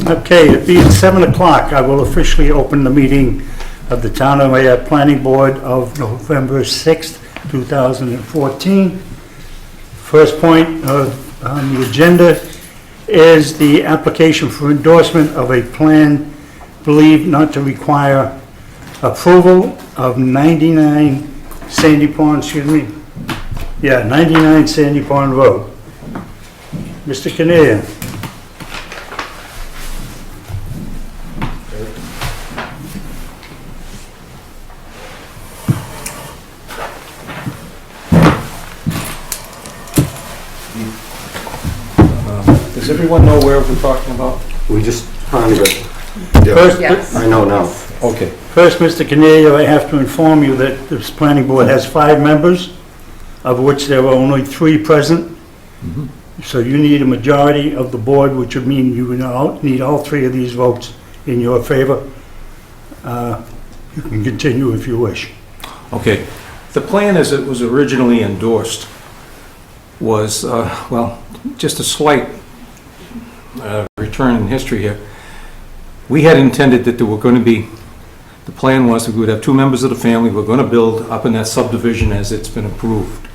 Okay, it being 7 o'clock, I will officially open the meeting of the Town of Ayer Planning Board of November 6th, 2014. First point on the agenda is the application for endorsement of a plan believed not to require approval of 99 Sandy Pond, 99 Sandy Pond Road. Mr. Kinnear. Does everyone know where we're talking about? We just found it. First, Yes. I know now. Okay. First, Mr. Kinnear, I have to inform you that this planning board has 5 members, of which there are only 3 present. So you need a majority of the board, which would mean you need all 3 of these votes in your favor. You can continue if you wish. Okay. The plan as it was originally endorsed was, well, just a slight return in history here. We had intended that there were going to be, the plan was that we would have 2 members of the family we're going to build up in that subdivision as it's been approved.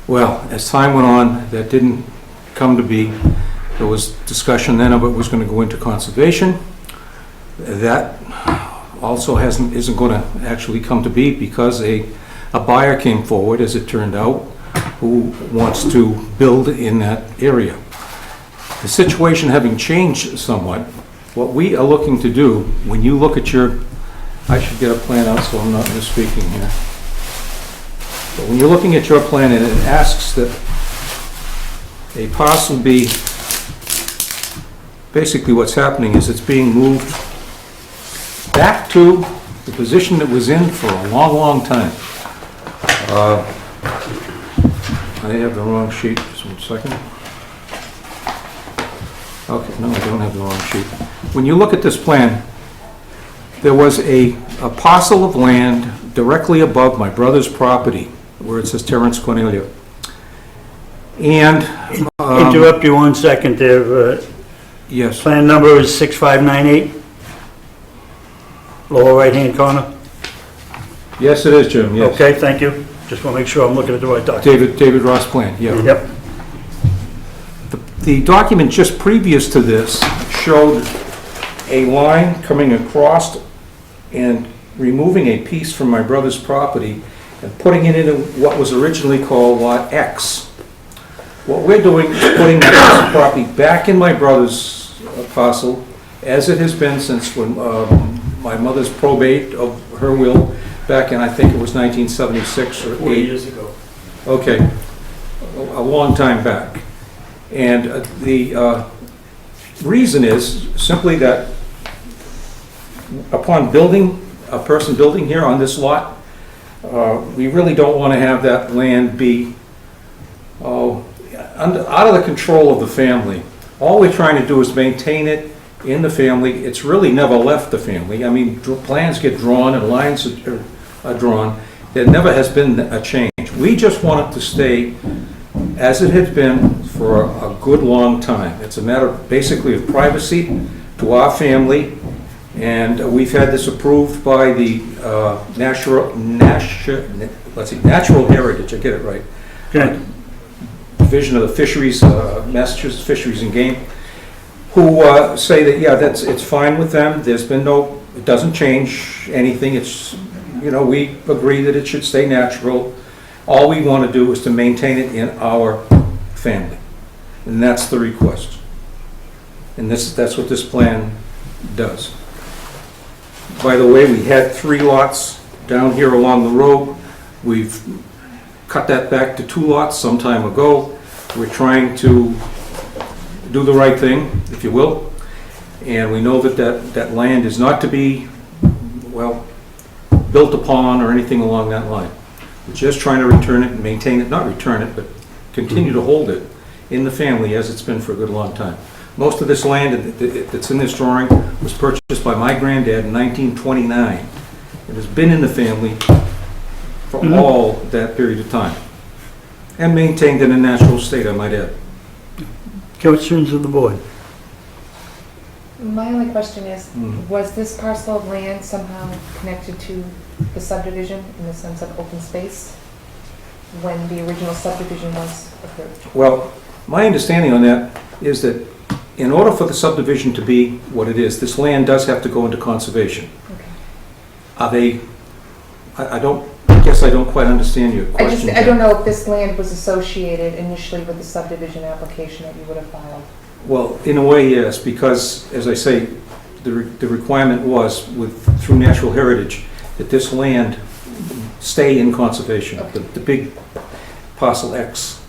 Well, as time went on, that didn't come to be. There was discussion then of it was going to go into conservation. That also isn't going to actually come to be because a buyer came forward, as it turned out, who wants to build in that area. The situation having changed somewhat, what we are looking to do, when you look at your, I should get a plan out so I'm not misspeaking here. But when you're looking at your plan and it asks that a parcel be, basically what's happening is it's being moved back to the position it was in for a long, long time. I have the wrong sheet, just 1 second. Okay, no, I don't have the wrong sheet. When you look at this plan, there was a parcel of land directly above my brother's property, where it says Terrence Cornelia. And... Interrupt you 1 second there. Yes. Plan number is 6598, lower right-hand corner. Yes, it is, Jim, yes. Okay, thank you. Just want to make sure I'm looking at the right document. David Ross plan, yeah. Yep. The document just previous to this showed a line coming across and removing a piece from my brother's property and putting it into what was originally called Lot X. What we're doing is putting that property back in my brother's parcel, as it has been since when my mother's probate of her will back in, I think it was 1976 or 40 years ago. Okay, a long time back. And the reason is simply that upon building, a person building here on this lot, we really don't want to have that land be out of the control of the family. All we're trying to do is maintain it in the family. It's really never left the family. I mean, plans get drawn and lines are drawn. There never has been a change. We just want it to stay as it had been for a good long time. It's a matter basically of privacy to our family, and we've had this approved by the Natural Heritage, I get it right. Okay. Division of the Fisheries, Massachusetts Fisheries and Game, who say that, yeah, it's fine with them. There's been it doesn't change anything. It's, we agree that it should stay natural. All we want to do is to maintain it in our family. And that's the request. And that's what this plan does. By the way, we had 3 lots down here along the road. We've cut that back to 2 lots some time ago. We're trying to do the right thing, if you will. And we know that land is not to be, well, built upon or anything along that line. We're just trying to return it and maintain it, not return it, but continue to hold it in the family as it's been for a good long time. Most of this land that's in this drawing was purchased by my granddad in 1929. It has been in the family for all that period of time and maintained in a natural state, I might add. Questions of the board? My only question is, Mm. was this parcel of land somehow connected to the subdivision in the sense of open space when the original subdivision was approved? Well, my understanding on that is that in order for the subdivision to be what it is, this land does have to go into conservation. Okay. Are they, I don't, I guess I don't quite understand your question. I don't know if this land was associated initially with the subdivision application that you would have filed. Well, in a way, yes, because, as I say, the requirement was through natural heritage, that this land stay in conservation. Okay. The big parcel X,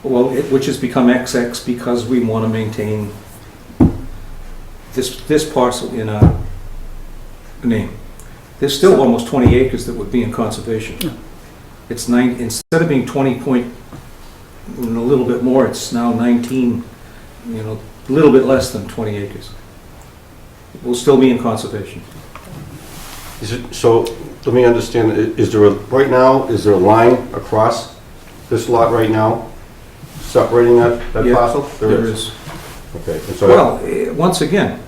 well, which has become XX because we want to maintain this parcel in our name. There's still almost 20 acres that would be in conservation. Yeah. It's instead of being 20 point, and a little bit more, it's now 19, a little bit less than 20 acres. It will still be in conservation. Is it, so, let me understand, is there right now, is there a line across this lot right now, separating that Yeah, parcel? There is. Okay, and so, Well, once again,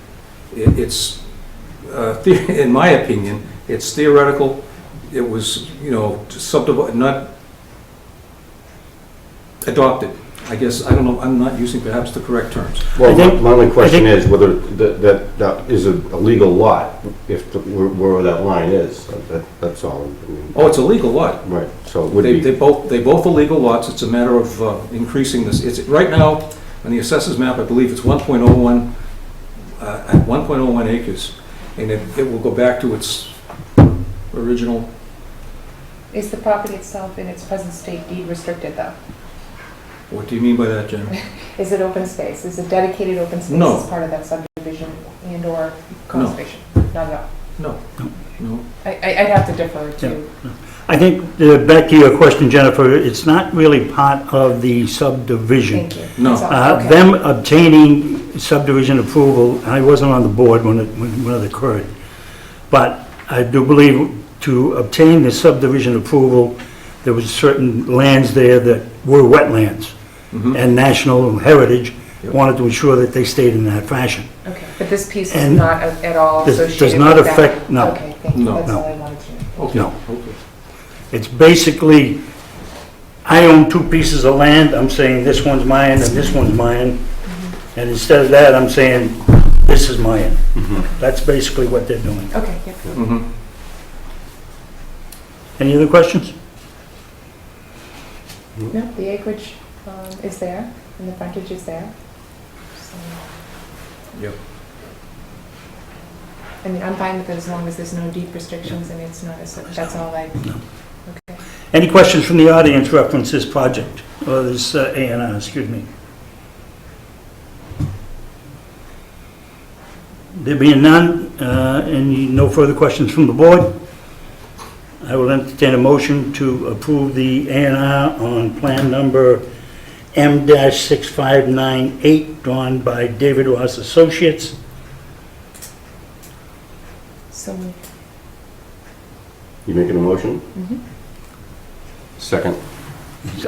it's, in my opinion, it's theoretical. It was, not adopted. I guess, I don't know, I'm not using perhaps the correct terms. well, I think- my only question I think- is whether that is a legal lot, if, where that line is, that's all. I mean, Oh, it's a legal lot. right, so it would They be, both are legal lots. It's a matter of increasing this. It's, right now, on the assessors map, I believe it's 1.01, at 1.01 acres. And it will go back to its original. Is the property itself in its present state deed restricted though? What do you mean by that, Jen? Is it open space? Is it dedicated open space No. as part of that subdivision and/or conservation? Not at all. No, no. I'd have to defer to. I think, back to your question, Jennifer, it's not really part of the subdivision. Thank you. No. That's all. Okay. Them obtaining subdivision approval, I wasn't on the board when it occurred, but I do believe to obtain the subdivision approval, there was certain lands there that were wetlands, Mhm. and National Heritage Yep. wanted to ensure that they stayed in that fashion. Okay, but this piece is And not at all does associated not with that? affect- no. Okay, thank you. No. That's No. all I wanted to know. Okay. No. Okay. It's basically, I own two pieces of land, I'm saying this one's mine and this one's mine, and instead of that, I'm saying, this is mine. That's basically what they're doing. Okay, yep. Mhm. Any other questions? No, the acreage is there, and the frontage is there. So, Yep. I mean, I'm fine with it as long as there's no deep restrictions and it's not, that's all I, okay. Any questions from the audience reference this project, or this A&R, excuse me? There being none, and no further questions from the board, I will entertain a motion to approve the A&R on plan number M-6598, drawn by David Ross Associates. So moved. you making a motion? Mhm. Second.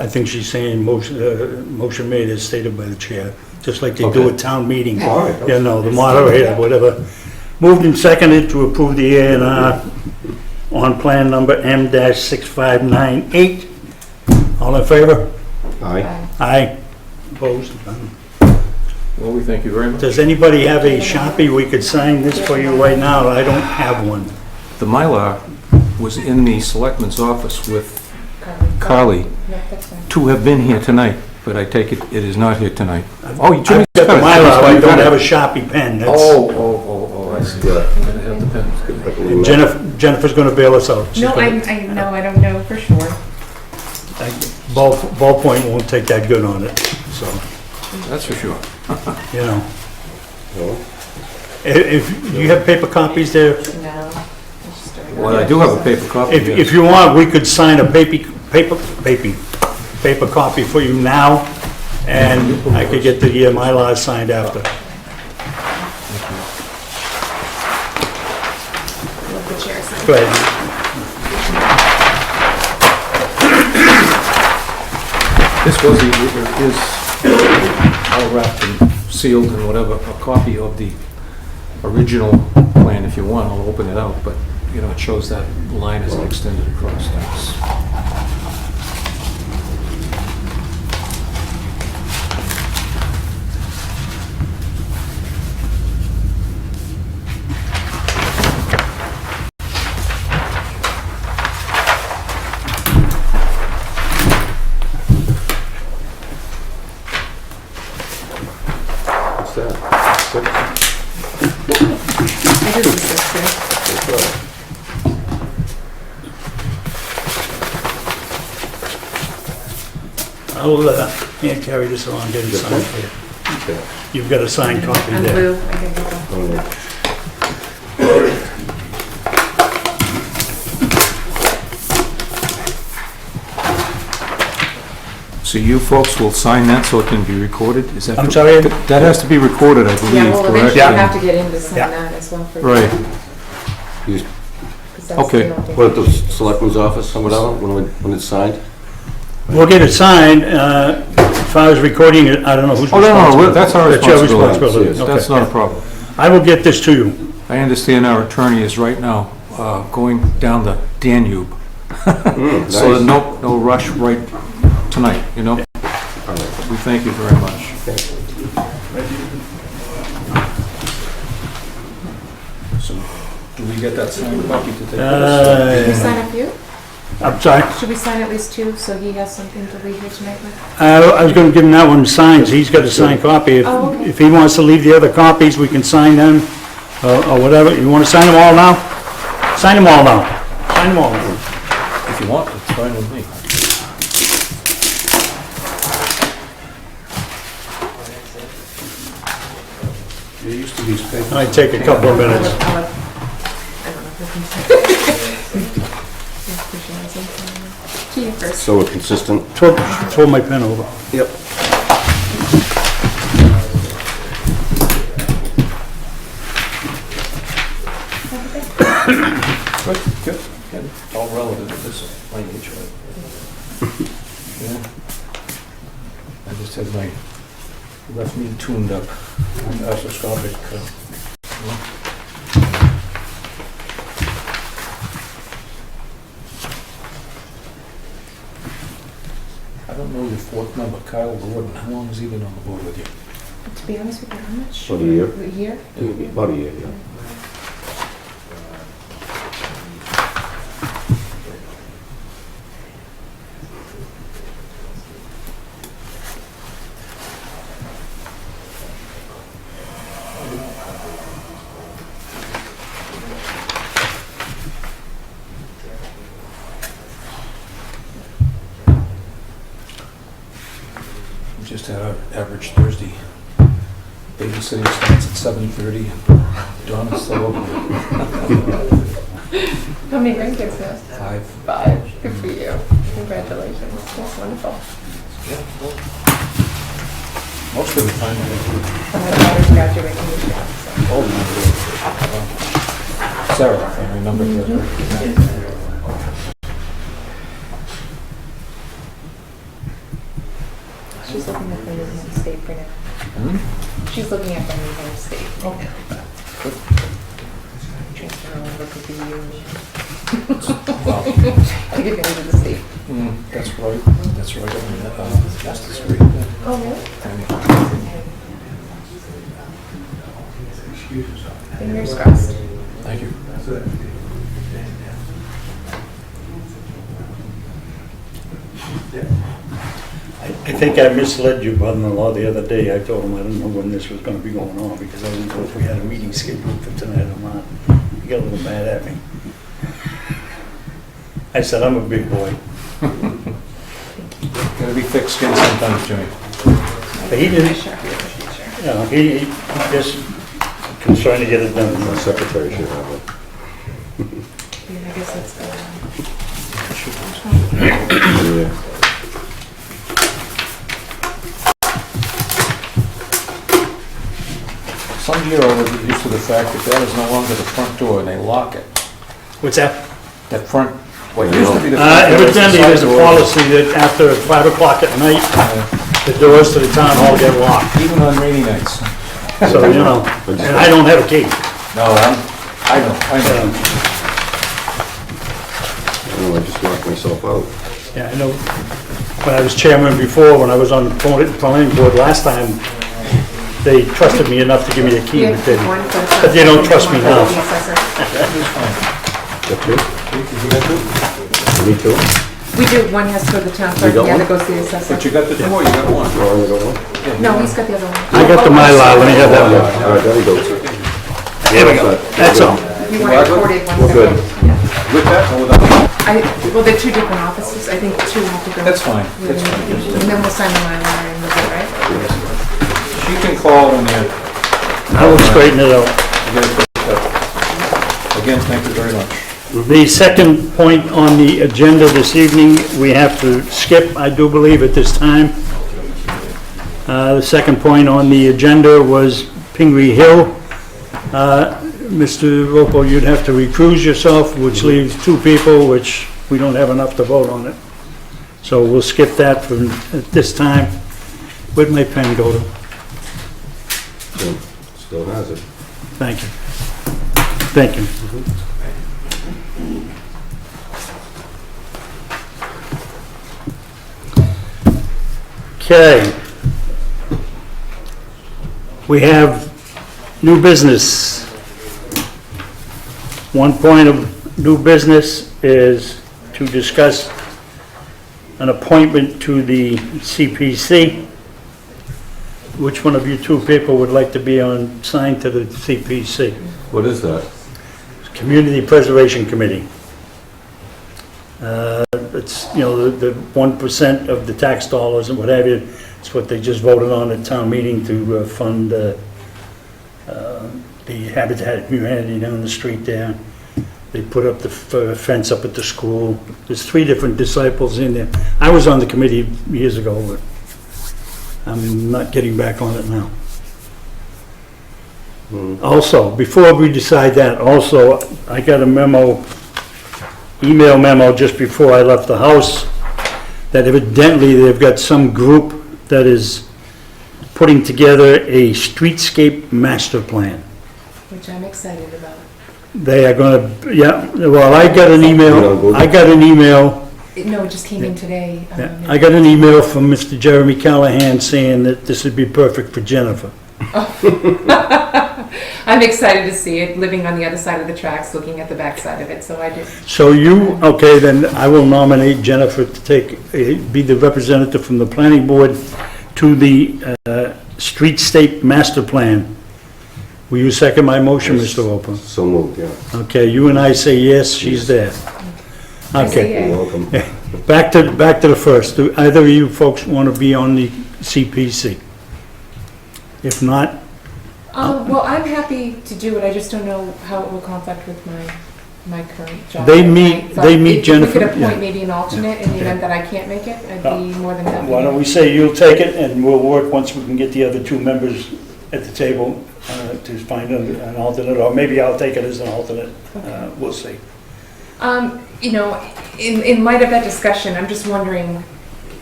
I think she's saying motion made as stated by the chair, just like they do Okay. at town meeting. All right. You know, the moderator, whatever. Moved and seconded to approve the A&R on plan number M-6598. All in favor? Aye. Aye. Opposed? None. Well, we thank you very much. Does anybody have a Sharpie? We could sign this for you right now. I don't have one. The Mylar was in the selectman's office with Carly. Carly No, that's fine. to have been here tonight, but I take it it is not here tonight. Oh, I've Jimmy's got the got it. Mylar, I don't have a Sharpie pen. That's- Oh, I see. Yeah. I'm gonna have the pen. Like a little- Jennifer's gonna bail us out. She's No, gonna- I don't know for sure. Ballpoint won't take that good on it, so, That's for sure. you know. Well, If you have paper copies there, No. I just don't know. Well, I do have a paper copy. if you want, we could sign a paper copy for you now, and I could get the Mylar signed after. Let the chair sign. Go ahead. This was, is all wrapped and sealed and whatever, a copy of the original plan if you want, I'll open it out, but, you know, it shows that line is extended across. That's- What's that? I did see this too. I'll hand carry this along, get it signed for you. Okay. You've got a signed copy And there. blue, I think it's a- Oh, yeah. So you folks will sign that so it can be recorded? Is that? I'm sorry? That has to be recorded, I Yeah, believe, well, correct? eventually you Yeah. have to get in to sign Yeah. that as well for. Right. You- 'Cause that's Okay. the only- What, at the selectman's office or whatever, when it's signed? We'll get it signed. As far as recording it, I don't know who's Oh, responsible. no, that's our That's your responsibility. responsibility. That's Okay. not a problem. I will get this to you. I understand our attorney is right now going down the Danube. So Nice. no rush right tonight, you know? All right. We thank you very much. Okay. So, do we get that signed copy to take with us? Should we sign a few? I'm sorry. Should we sign at least two, so he has something to leave here tonight with? I was gonna give him that one signed. He's got a signed copy. Oh, okay. If he wants to leave the other copies, we can sign them, or whatever. You wanna sign them all now? Sign them all now. Sign them all now. If you want, it's fine with me. There used to be papers. Might take a couple of minutes. I don't know if we can. To you first. So we're consistent? Throw my pen over. Yep. Good, good. Yeah, it's all relative to this language, right? Yeah. I just had my left knee tuned up on arthroscopic. I don't know your fourth member, Kyle Gordon. How long has he been on the board with you? To be honest with you, I'm not sure. About a year. A year? About a year, yeah. We just had our average Thursday babysitting starts at 7:30 and Donna's still over there. How many grandkids now? 5. 5. Good for you. Congratulations. That's wonderful. Yeah, well, most of the time. And my daughter's graduating this year, so. Oh, Sarah, I remember her. She's looking at the new home state for now. Hmm? She's looking at the new home state. Okay. Transfer over to the U. Wow. To get into the state. That's right, that's right, Justice Street. Oh, really? Fingers crossed. Thank you. I think I misled your brother-in-law the other day. I told him I didn't know when this was gonna be going on, because I didn't know if we had a meeting scheduled for tonight or not. He got a little mad at me. I said, I'm a big boy. Gotta be thick-skinned sometimes, Jimmy. But he didn't, Sure. you know, he just concerned to get it done. My secretary should have it. Yeah, I guess that's good. Yeah. Some year I was used to the fact that that is no longer the front door and they lock it. What's that? That front, what used to be the front door. Evidently, there's a policy that after 5 o'clock at night, the doors to the town hall get locked. Even on rainy nights. So, you know, and I don't have a key. No, I know. I just locked myself out. Yeah, I know, when I was chairman before, when I was on the planning board last time, they trusted me enough to give me a key, We have to keep one for the but they don't trust me now. the assessor. That's it? Me too? We do, one has to go to the town clerk, got the other one? goes to the assessor. But you got the two, or you got one? Oh, I only got one? No, he's got the other one. I got the Mylar, let me have that one. All right, there we go. There we go, that's all. You want it recorded, one's We're good. With that or without? well, they're two different offices, I think two have to go. That's fine, with that's it. fine. And then we'll sign the Mylar and we'll go, right? She can call when you I will straighten it out. get it fixed up. Again, thank you very much. The second point on the agenda this evening, we have to skip, I do believe, at this time. The second point on the agenda was Pingree Hill. Mr. Ropo, you'd have to recuse yourself, which leaves two people, which we don't have enough to vote on it. So we'll skip that from at this time. Where'd my pen go to? Still has it. Thank you. Thank you. Okay. We have new business. One point of new business is to discuss an appointment to the CPC. Which one of you two people would like to be assigned to the CPC? What is that? Community Preservation Committee. It's, you know, the 1% of the tax dollars and what have you, it's what they just voted on at town meeting to fund the Habitat Humanity down the street there. They put up the fence up at the school. There's 3 different disciples in there. I was on the committee years ago, but I'm not getting back on it now. Also, before we decide that, also, I got a memo, email memo just before I left the house, that evidently they've got some group that is putting together a streetscape master plan. Which I'm excited about. They are gonna, yeah, well, I got an email, No, it just came in today. yeah, I got an email from Mr. Jeremy Callahan saying that this would be perfect for Jennifer. I'm excited to see it, living on the other side of the tracks, looking at the back side of it, so I did. So you, okay, then I will nominate Jennifer to be the representative from the planning board to the streetscape master plan. Will you second my motion, Yes. Mr. Roper? So moved, yeah. Okay, you and I say yes, she's there. I say Okay, yay. You're welcome. back to the first. Do either of you folks want to be on the CPC? If not, Well, I'm happy to do it, I just don't know how it will conflict with my current job. They I meet- thought they meet if Jennifer, we could yeah. appoint maybe an alternate in the event that I can't make it, I'd be more than happy. why don't we say you'll take it, and we'll work once we can get the other 2 members at the table to find an alternate, or maybe I'll take it as an alternate. We'll see. You know, in light of that discussion, I'm just wondering,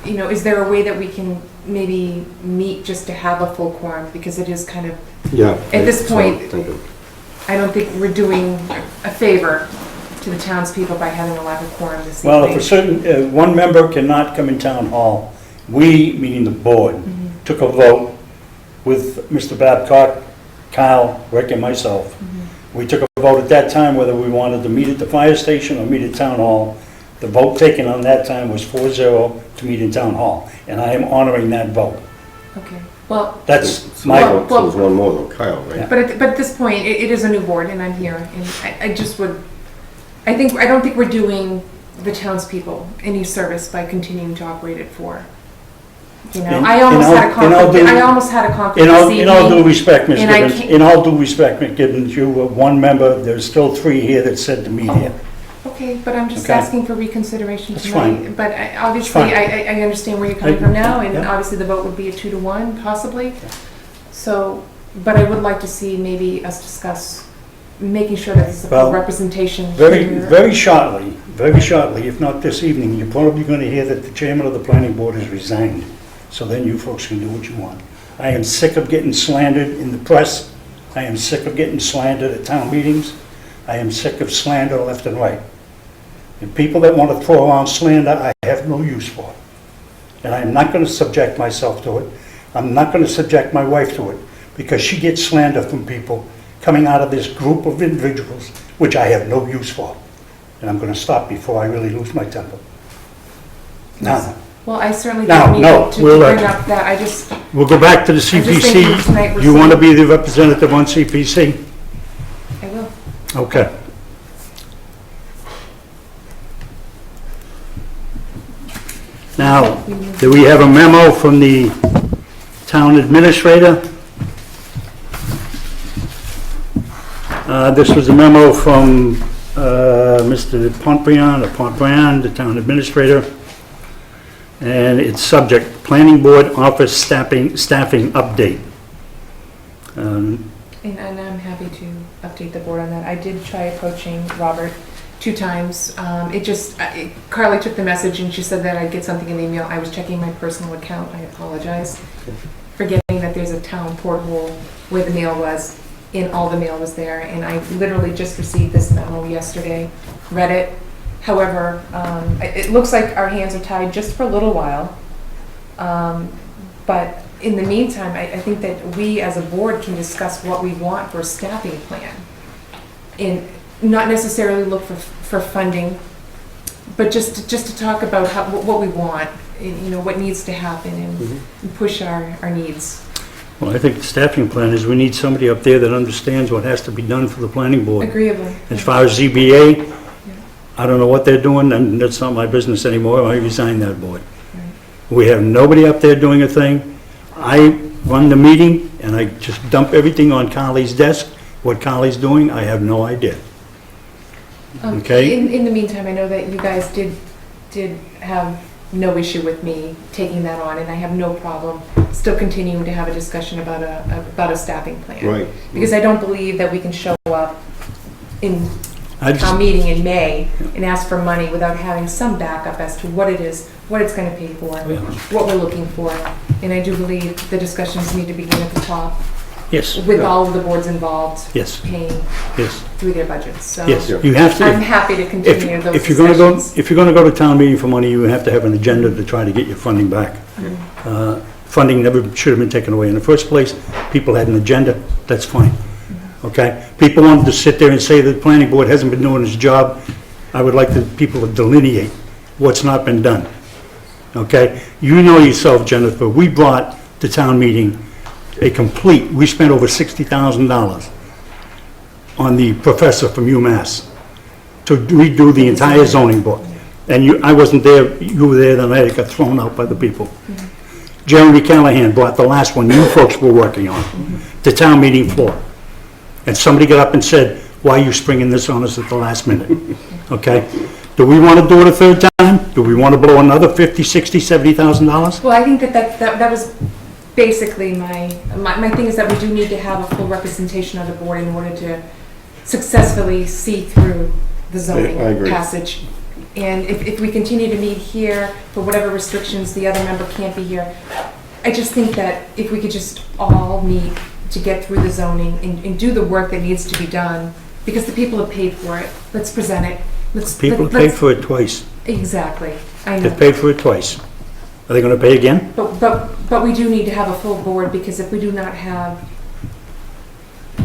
you know, is there a way that we can maybe meet just to have a full quorum? Because it is kind of, Yeah. At this that's what I'm point- thinking. I don't think we're doing a favor to the townspeople by having a lack of quorum this evening. Well, if a certain, one member cannot come in town hall, we, meaning the board, took a vote with Mr. Babcock, Kyle, Rick, and myself. We took a vote at that time whether we wanted to meet at the fire station or meet at town hall. The vote taken on that time was 4-0 to meet in town hall, and I am honoring that vote. Okay, well, That's So my Well- vote. so there's one more though, Kyle, right? but at this point, it is a new board and I'm here, and I just would, I don't think we're doing the townspeople any service by continuing to operate at 4. You know, I almost had a conflict In this all, evening. in all due respect, Ms. and I Gibbons, can't- in all due respect, Ms. Gibbons, you were one member, there's still 3 here that said to meet here. Okay, but I'm just Okay. asking for reconsideration That's tonight. fine. But obviously, fine. I understand where you're coming from now, and Yeah. obviously the vote would be a 2-1 possibly. So, but I would like to see maybe us discuss making sure that there's a Well, full representation. Very, here. very shortly, if not this evening, you're probably going to hear that the chairman of the planning board has resigned. So then you folks can do what you want. I am sick of getting slandered in the press I am sick of getting slandered at town meetings. I am sick of slander left and right. And people that want to throw around slander, I have no use for. And I'm not going to subject myself to it. I'm not going to subject my wife to it, because she gets slander from people coming out of this group of individuals, which I have no use for. And I'm going to stop before I really lose my temper. Now, Well, I certainly No, don't no, need to we'll, bring up that, I just, we'll go back to the just thinking tonight CPC. we're You want to seeing- be the representative on CPC? I will. Okay. Now, do we have a memo from the town administrator? This was a memo from Mr. Pontbriand, the town administrator, and it's subject, Planning Board Office staffing update. And I'm happy to update the board on that. I did try approaching Robert 2 times. Carly took the message and she said that I'd get something in the email. I was checking my personal account. I apologize. Forgetting that there's a town porthole where the mail was, and all the mail was there. And I literally just received this memo yesterday, read it. However, it looks like our hands are tied just for a little while. But in the meantime, I think that we as a board can discuss what we want for a staffing plan. And not necessarily look for funding, but just to talk about what we want, and, what needs to happen, and push our needs. Well, I think the staffing plan is we need somebody up there that understands what has to be done for the planning board. Agreeable. As far as ZBA, I don't know what they're doing, and that's not my business anymore. I resigned that board. We have nobody up there doing a thing. I run the meeting, and I just dump everything on Carly's desk. What Carly's doing, I have no idea. Okay. In the meantime, I know that you guys did have no issue with me taking that on, and I have no problem still continuing to have a discussion about a staffing plan. Right. Because I don't believe that we can show up in I just- our meeting in May and ask for money without having some backup as to what it is, what it's going to pay for, what we're looking for. And I do believe the discussions need to begin at the top Yes, with all of the boards involved yes, paying yes, through their budgets. So yes. You have I'm to, happy to continue those if you're gonna go, discussions. if you're gonna go to town meeting for money, you have to have an agenda to try to get your funding back. Funding never should have been taken away in the first place. People had an agenda, that's fine. Okay? People wanted to sit there and say that the planning board hasn't been doing its job. I would like the people to delineate what's not been done. Okay? You know yourself, Jennifer, we brought to town meeting we spent over $60,000 on the professor from UMass to redo the entire zoning book. And I wasn't there, you were there, then I got thrown out by the people. Jeremy Callahan brought the last one you folks were working on to town meeting floor. And somebody got up and said, why are you springing this on us at the last minute? Okay? Do we want to do it a third time? Do we want to blow another $50,000, $60,000, $70,000? Well, I think that was basically my thing, is that we do need to have a full representation of the board in order to successfully see through the zoning I agree. passage. And if we continue to meet here for whatever restrictions, the other member can't be here, I just think that if we could just all meet to get through the zoning and do the work that needs to be done, because the people have paid for it, let's present it. People paid for it twice. Exactly, I They've know. paid for it twice. Are they going to pay again? But we do need to have a full board, because if we do not have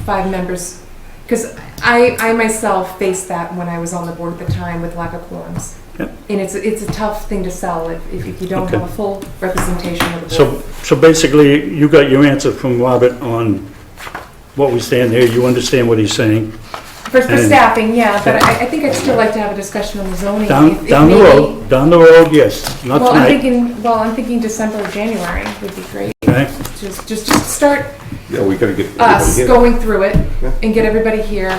5 members, because I myself faced that when I was on the board at the time with lack of quorums. Yep. And it's a tough thing to sell if you don't Okay. have a full representation of the board. So basically, you got your answer from Robert on what we stand there. You understand what he's saying. For and- staffing, yeah, but I think I'd still like to have a discussion on the zoning. if Down the maybe- road, yes, not Well, tonight. I'm thinking December or January would be great. Okay? Just start Yeah, we gotta get us everybody here. going through it Yeah. and get everybody here.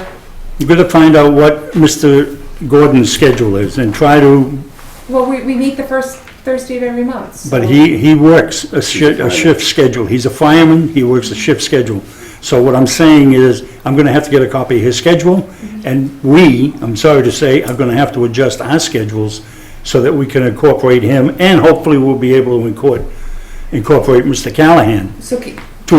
You better find out what Mr. Gordon's schedule is and try to, Well, we meet the first Thursday of every month. so- but he works a shift schedule. He's a fireman, he works a shift schedule. So what I'm saying is, I'm gonna have to get a copy of his schedule, and I'm sorry to say, are gonna have to adjust our schedules so that we can incorporate him, and hopefully we'll be able to incorporate Mr. Callahan So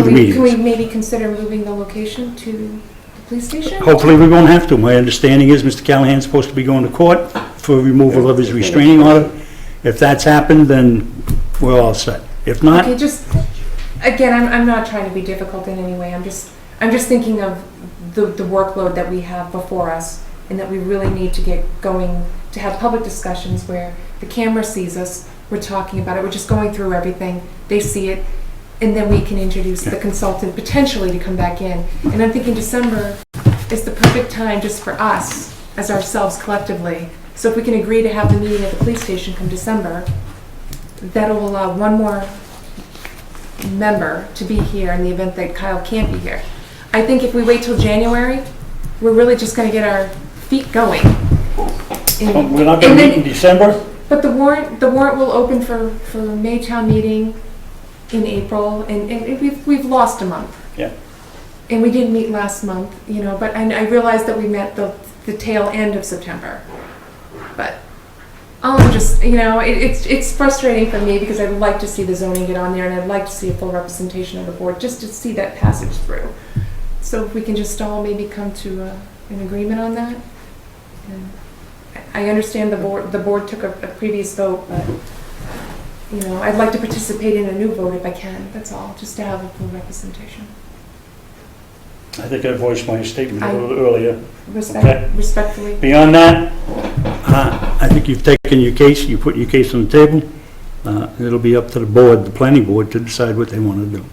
to the Can we meetings. maybe consider moving the location to the police station? Hopefully, we won't have to. My understanding is Mr. Callahan's supposed to be going to court for removal of his restraining order. If that's happened, then we're all set. If not, Okay, just, again, I'm not trying to be difficult in any way, I'm just thinking of the workload that we have before us, and that we really need to get going, to have public discussions where the camera sees us, we're talking about it, we're just going through everything, they see it, and then we can introduce the consultant potentially to come back in. And I'm thinking December is the perfect time just for us, as ourselves collectively. So if we can agree to have the meeting at the police station come December, that'll allow one more member to be here in the event that Kyle can't be here. I think if we wait till January, we're really just gonna get our feet going. we're not gonna meet in December? But the warrant will open for May town meeting in April, and we've lost a month. Yeah. And we didn't meet last month, you know, but I realized that we met the tail end of September. But I'm just, you know, it's frustrating for me because I'd like to see the zoning get on there, and I'd like to see a full representation of the board, just to see that passage through. So if we can just all maybe come to an agreement on that. And I understand the board took a previous vote, but, you know, I'd like to participate in a new vote if I can, that's all, just to have a full representation. I think I voiced my statement a little earlier. Okay. Respectfully. Beyond that, I think you've taken your case, you put your case on the table. It'll be up to the board, the planning board, to decide what they want to do.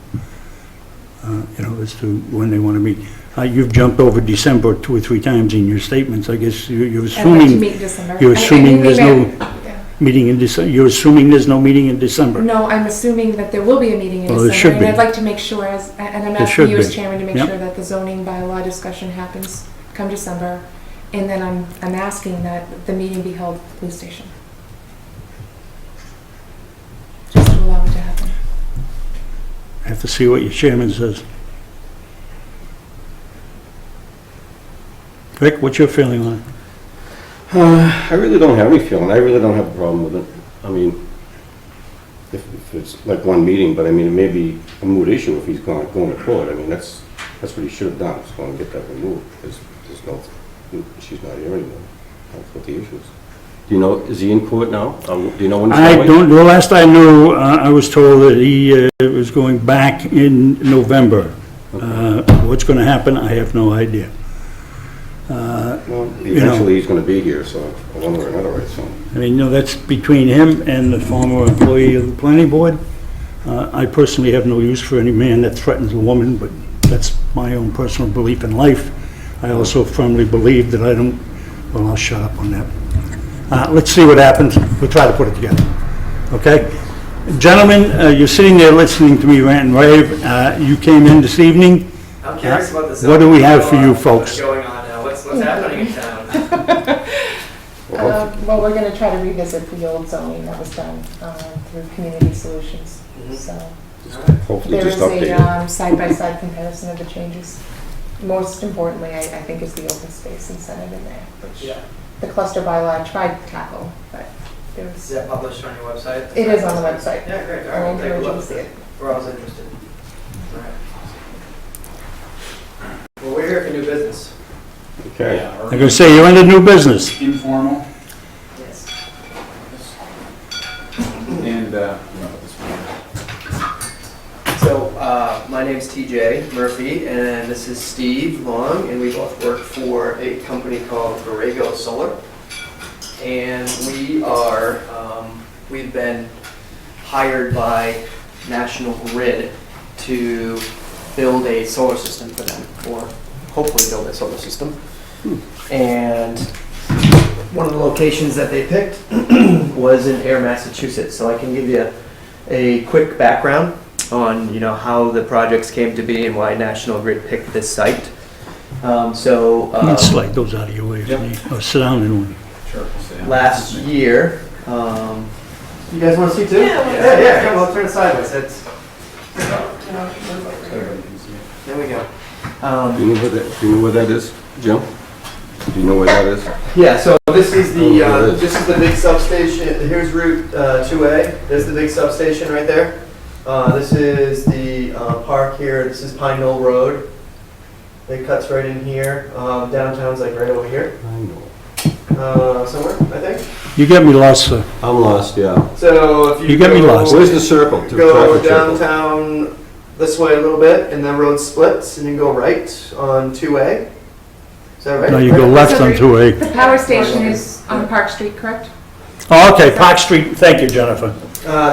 You know, as to when they want to meet. You've jumped over December 2 or 3 times in your statements. I guess you're I'd like to assuming, meet in December. you're assuming there's no Yeah. meeting in December. You're assuming there's no meeting in December. No, I'm assuming that there will be a meeting in Well, there December, should and be. I'd like to make sure, and I'm There asking should you as be. chairman to make Yep. sure that the zoning bylaw discussion happens come December, and then I'm asking that the meeting be held at the police station. Just to allow it to happen. I have to see what your chairman says. Rick, what's your feeling on it? I really don't have any feeling. I really don't have a problem with it. I mean, if it's like one meeting, but I mean, it may be a moot issue if he's going to court. I mean, that's what he should have done, is going to get that removed. There's no, she's not here anymore. That's what the issue is. Do you know, is he in court now? Do you know when he's I going? don't, the last I knew, I was told that he was going back in November. What's going to happen, I have no idea. Well, you know. eventually he's going to be here, so one way or another, I assume. I mean, you know, that's between him and the former employee of the planning board. I personally have no use for any man that threatens a woman, but that's my own personal belief in life. I also firmly believe that I don't, well, I'll shut up on that. Let's see what happens. We'll try to put it together. Okay? Gentlemen, you're sitting there listening to me rant and rave. You came in this evening. I'm curious about this. What do we have for you folks? What's going on now? What's happening in town? Well, we're gonna try to revisit the old zoning that was done through Community Solutions, so. Hopefully There just is update it. a side-by-side comparison of the changes. Most importantly, I think, is the open space incentive in there, which Yeah. the cluster bylaw I tried to tackle, but there Is was, that published on your website? it is on the website. Yeah, great. All I right, we'll take a encourage you look. to see it. We're always interested. All right. Well, we're here for new business. Okay. I'm going to say, you're under new business. Informal, Yes. and, So, my name's TJ Murphy, and this is Steve Long, and we both work for a company called Borrego Solar. And we are, we've been hired by National Grid to build a solar system for them, or hopefully build a solar system. And one of the locations that they picked was in Ayer, Massachusetts. So I can give you a quick background on, you know, how the projects came to be and why National Grid picked this site. Let's slide those out of your way, for me. Or sit down in one. sure, stay on. Last year, you guys want to see too? Yeah. Come on, turn it sideways. It's, Everybody can see it. there we go. Do you know where that is, Jim? Do you know where that is? Yeah, so this is the, Oh, there it is. this is the big substation. Here's Route 2A. There's the big substation right there. This is the the park here. This is Pine Knoll Road. It cuts right in here. Downtown's like right over here, I know. somewhere, I think. You get me lost, sir. I'm lost, yeah. So if you You get me go- lost. Where's the circle? The Go traffic circle? downtown this way a little bit, and then road splits, and you go right on 2A. Is that right? No, you go left on 2A. The power station is on Park Street, correct? Oh, okay, Park Street, thank you, Jennifer.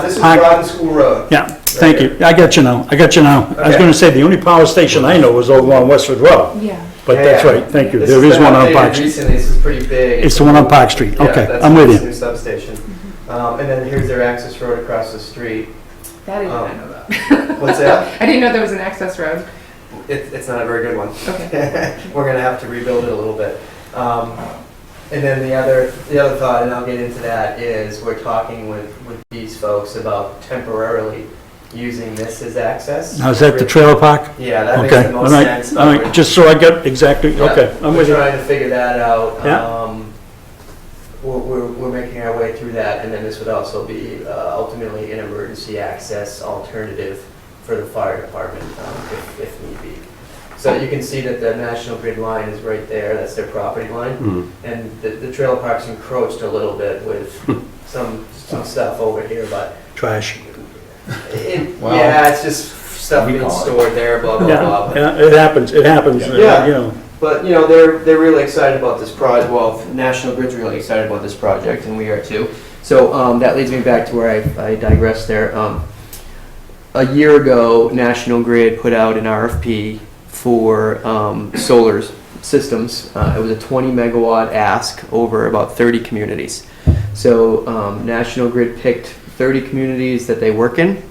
This is Park- Groton School Road. Yeah, thank you. I got you now. I got you now. I was Okay. gonna say, the only power station I know is over on Westford Road, Yeah. but that's Yeah. right, thank you. This There is been one on updated Park Street. Recently, this is pretty big. It's the one on Park Street. Yeah, Okay, that's I'm with this you. new substation. And then here's their access road across the street. That I did not know that. What's that? I didn't know there was an access road. It's not a very good one. Okay. We're gonna have to rebuild it a little bit. And then the other thought, and I'll get into that, is we're talking with these folks about temporarily using this as access. Now, is that the trailer park? Yeah, that makes Okay, the all most right, sense. all right, just so I get exactly, Yeah, okay, I'm with We're you. trying to figure that out. Yeah. We're making our way through that, and then this would also be ultimately an emergency access alternative for the fire department, if need be. So you can see that the National Grid line is right there, that's their property line. Hmm. And the trailer park's encroached a little bit with some stuff over here, but Trash. Well, yeah, it's just stuff we being call it. stored there, blah, blah, Yeah, blah. yeah, it happens, you Yeah. know. But, you know, they're really excited about this project. Well, National Grid's really excited about this project, and we are too. So that leads me back to where I digressed there. A year ago, National Grid put out an RFP for solar systems. It was a 20 megawatt ask over about 30 communities. So National Grid picked 30 communities that they work in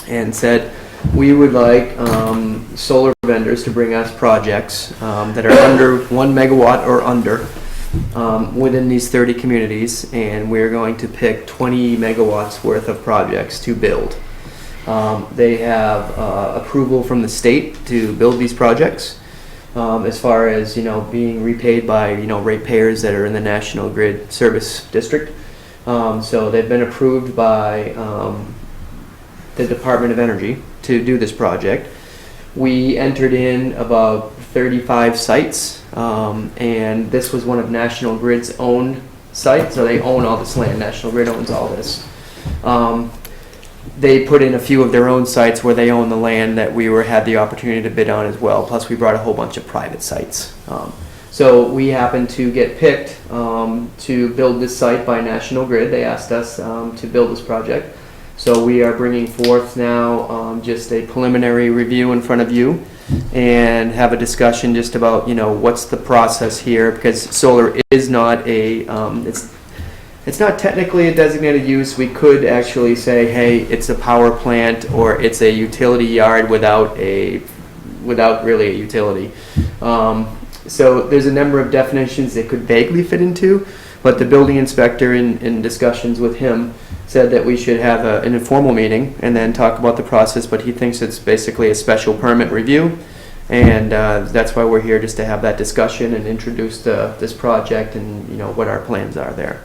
and said, we would like solar vendors to bring us projects that are under 1 megawatt or under within these 30 communities, and we're going to pick 20 megawatts worth of projects to build. They have approval from the state to build these projects, as far as, being repaid by, ratepayers that are in the National Grid Service District. So they've been approved by the Department of Energy to do this project. We entered in about 35 sites, and this was one of National Grid's own sites, so they own all this land. National Grid owns all this. They put in a few of their own sites where they own the land that we had the opportunity to bid on as well, plus we brought a whole bunch of private sites. So we happened to get picked to build this site by National Grid. They asked us to build this project. So we are bringing forth now just a preliminary review in front of you and have a discussion just about, what's the process here, because solar is not a, it's not technically a designated use. We could actually say, hey, it's a power plant or it's a utility yard without really a utility. So there's a number of definitions it could vaguely fit into, but the building inspector in discussions with him said that we should have an informal meeting and then talk about the process, but he thinks it's basically a special permit review, and that's why we're here, just to have that discussion and introduce this project and what our plans are there.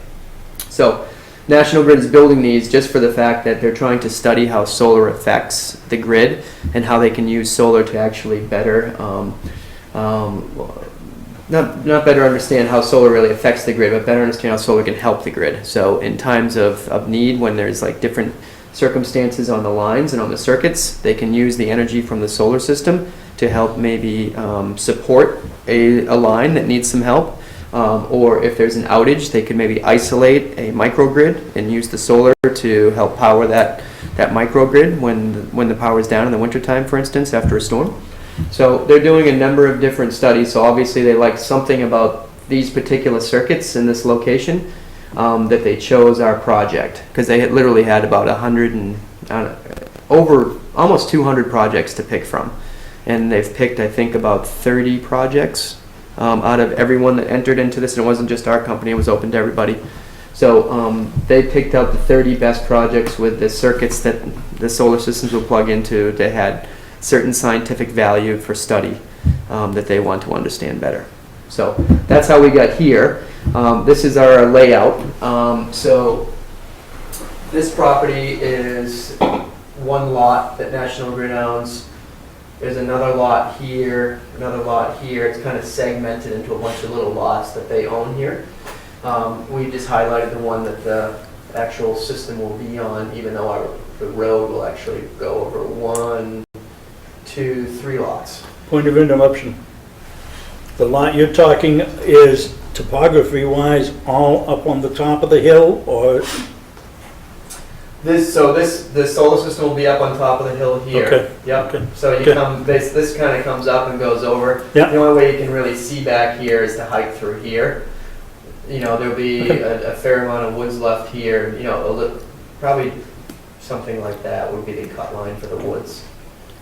So National Grid is building these just for the fact that they're trying to study how solar affects the grid and how they can use solar to actually better not better understand how solar really affects the grid, but better understand how solar can help the grid. So in times of need, when there's like different circumstances on the lines and on the circuits, they can use the energy from the solar system to help maybe support a line that needs some help. Or if there's an outage, they can maybe isolate a microgrid and use the solar to help power that microgrid when the power is down in the wintertime, for instance, after a storm. So they're doing a number of different studies. So obviously they like something about these particular circuits in this location that they chose our project, because they had literally had about 100 and over almost 200 projects to pick from, and they've picked, I think, about 30 projects out of everyone that entered into this. And it wasn't just our company; it was open to everybody. So they picked out the 30 best projects with the circuits that the solar systems will plug into that had certain scientific value for study that they want to understand better. So that's how we got here. This is our layout. So this property is one lot that National Grid owns. There's another lot here, another lot here. It's kind of segmented into a bunch of little lots that they own here. We just highlighted the one that the actual system will be on, even though the road will actually go over 1, 2, 3 lots. Point of interruption. The lot you're talking is topography-wise all up on the top of the hill, or? The solar system will be up on top of the hill here. Okay. Yep. Okay. So you Okay. come, this kind of comes up and goes over. Yeah. The only way you can really see back here is to hike through here. You know, there'll be a fair amount of woods left here, you know, probably something like that would be the cut line for the woods.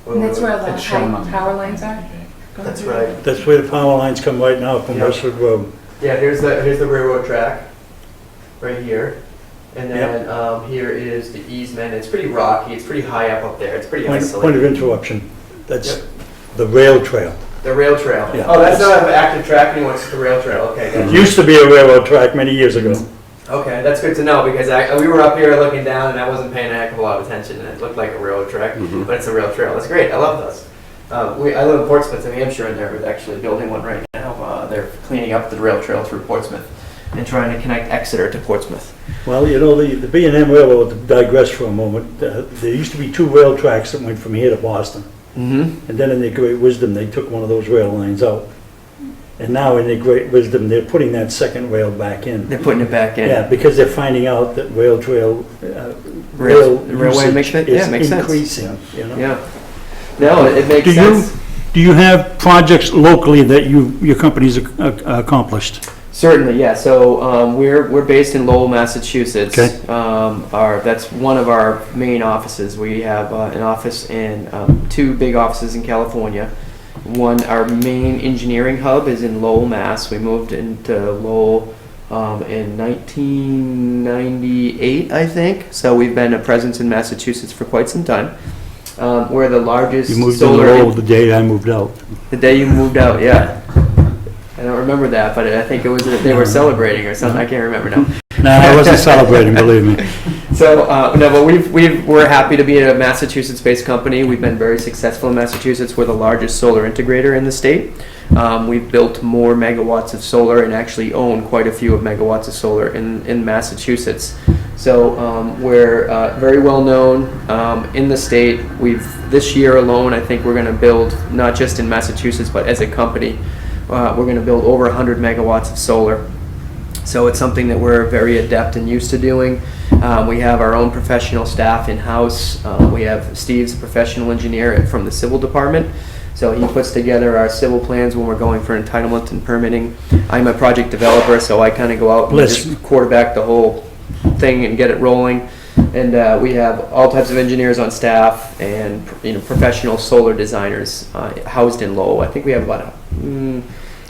And that's where the It's shown on high the- power lines are? Going That's through? right. That's where the power lines come right now from Yeah. Westwood Road. Yeah, here's the railroad track, right here. And then here is the easement. It's pretty rocky, it's pretty high up there, it's pretty Point of isolated. interruption. That's Yep. the rail trail. The rail trail. Yeah. Oh, that's not an active track anymore, it's the rail trail, okay. It Gotcha. used to be a railroad track many years ago. Okay, that's good to know, because we were up here looking down and I wasn't paying a heck of a lot of attention, and it looked like a railroad track, Mhm. but it's a rail trail. That's great, I love those. I live in Portsmouth, New Hampshire, and they're actually building one right now. They're cleaning up the rail trail through Portsmouth and trying to connect Exeter to Portsmouth. Well, you know, the B&M Railroad, to digress for a moment, there used to be 2 rail tracks that went from here to Boston. Mm-hmm. And then in their great wisdom, they took one of those rail lines out. And now in their great wisdom, they're putting that second rail back in. They're putting it back in. Yeah, because they're finding out that rail trail, Rail- rail railway makes usage it- yeah, is makes sense. increasing, you know? Yeah. No, it makes Do you- sense. Do you have projects locally that your company's accomplished? Certainly, yeah. So we're based in Lowell, Massachusetts. Okay. That's one of our main offices. We have an office in 2 big offices in California. One, our main engineering hub is in Lowell, Mass. We moved into Lowell in 1998, I think. So we've been a presence in Massachusetts for quite some time. We're the largest You moved in solar. Lowell the day I moved out. The day you moved out, yeah. I don't remember that, but I think it was that they were celebrating or something. I can't remember now. No, I wasn't celebrating, believe me. So no, but we're happy to be a Massachusetts-based company. We've been very successful in Massachusetts. We're the largest solar integrator in the state. We've built more megawatts of solar and actually own quite a few of megawatts of solar in Massachusetts. So we're very well known in the state. This year alone, I think we're going to build, not just in Massachusetts, but as a company, we're going to build over 100 megawatts of solar. So it's something that we're very adept and used to doing. We have our own professional staff in-house. We have Steve's a professional engineer from the civil department. So he puts together our civil plans when we're going for entitlement and permitting. I'm a project developer, so I kind of go out and just quarterback the whole thing and get it rolling. And we have all types of engineers on staff and professional solar designers housed in Lowell. I think we have about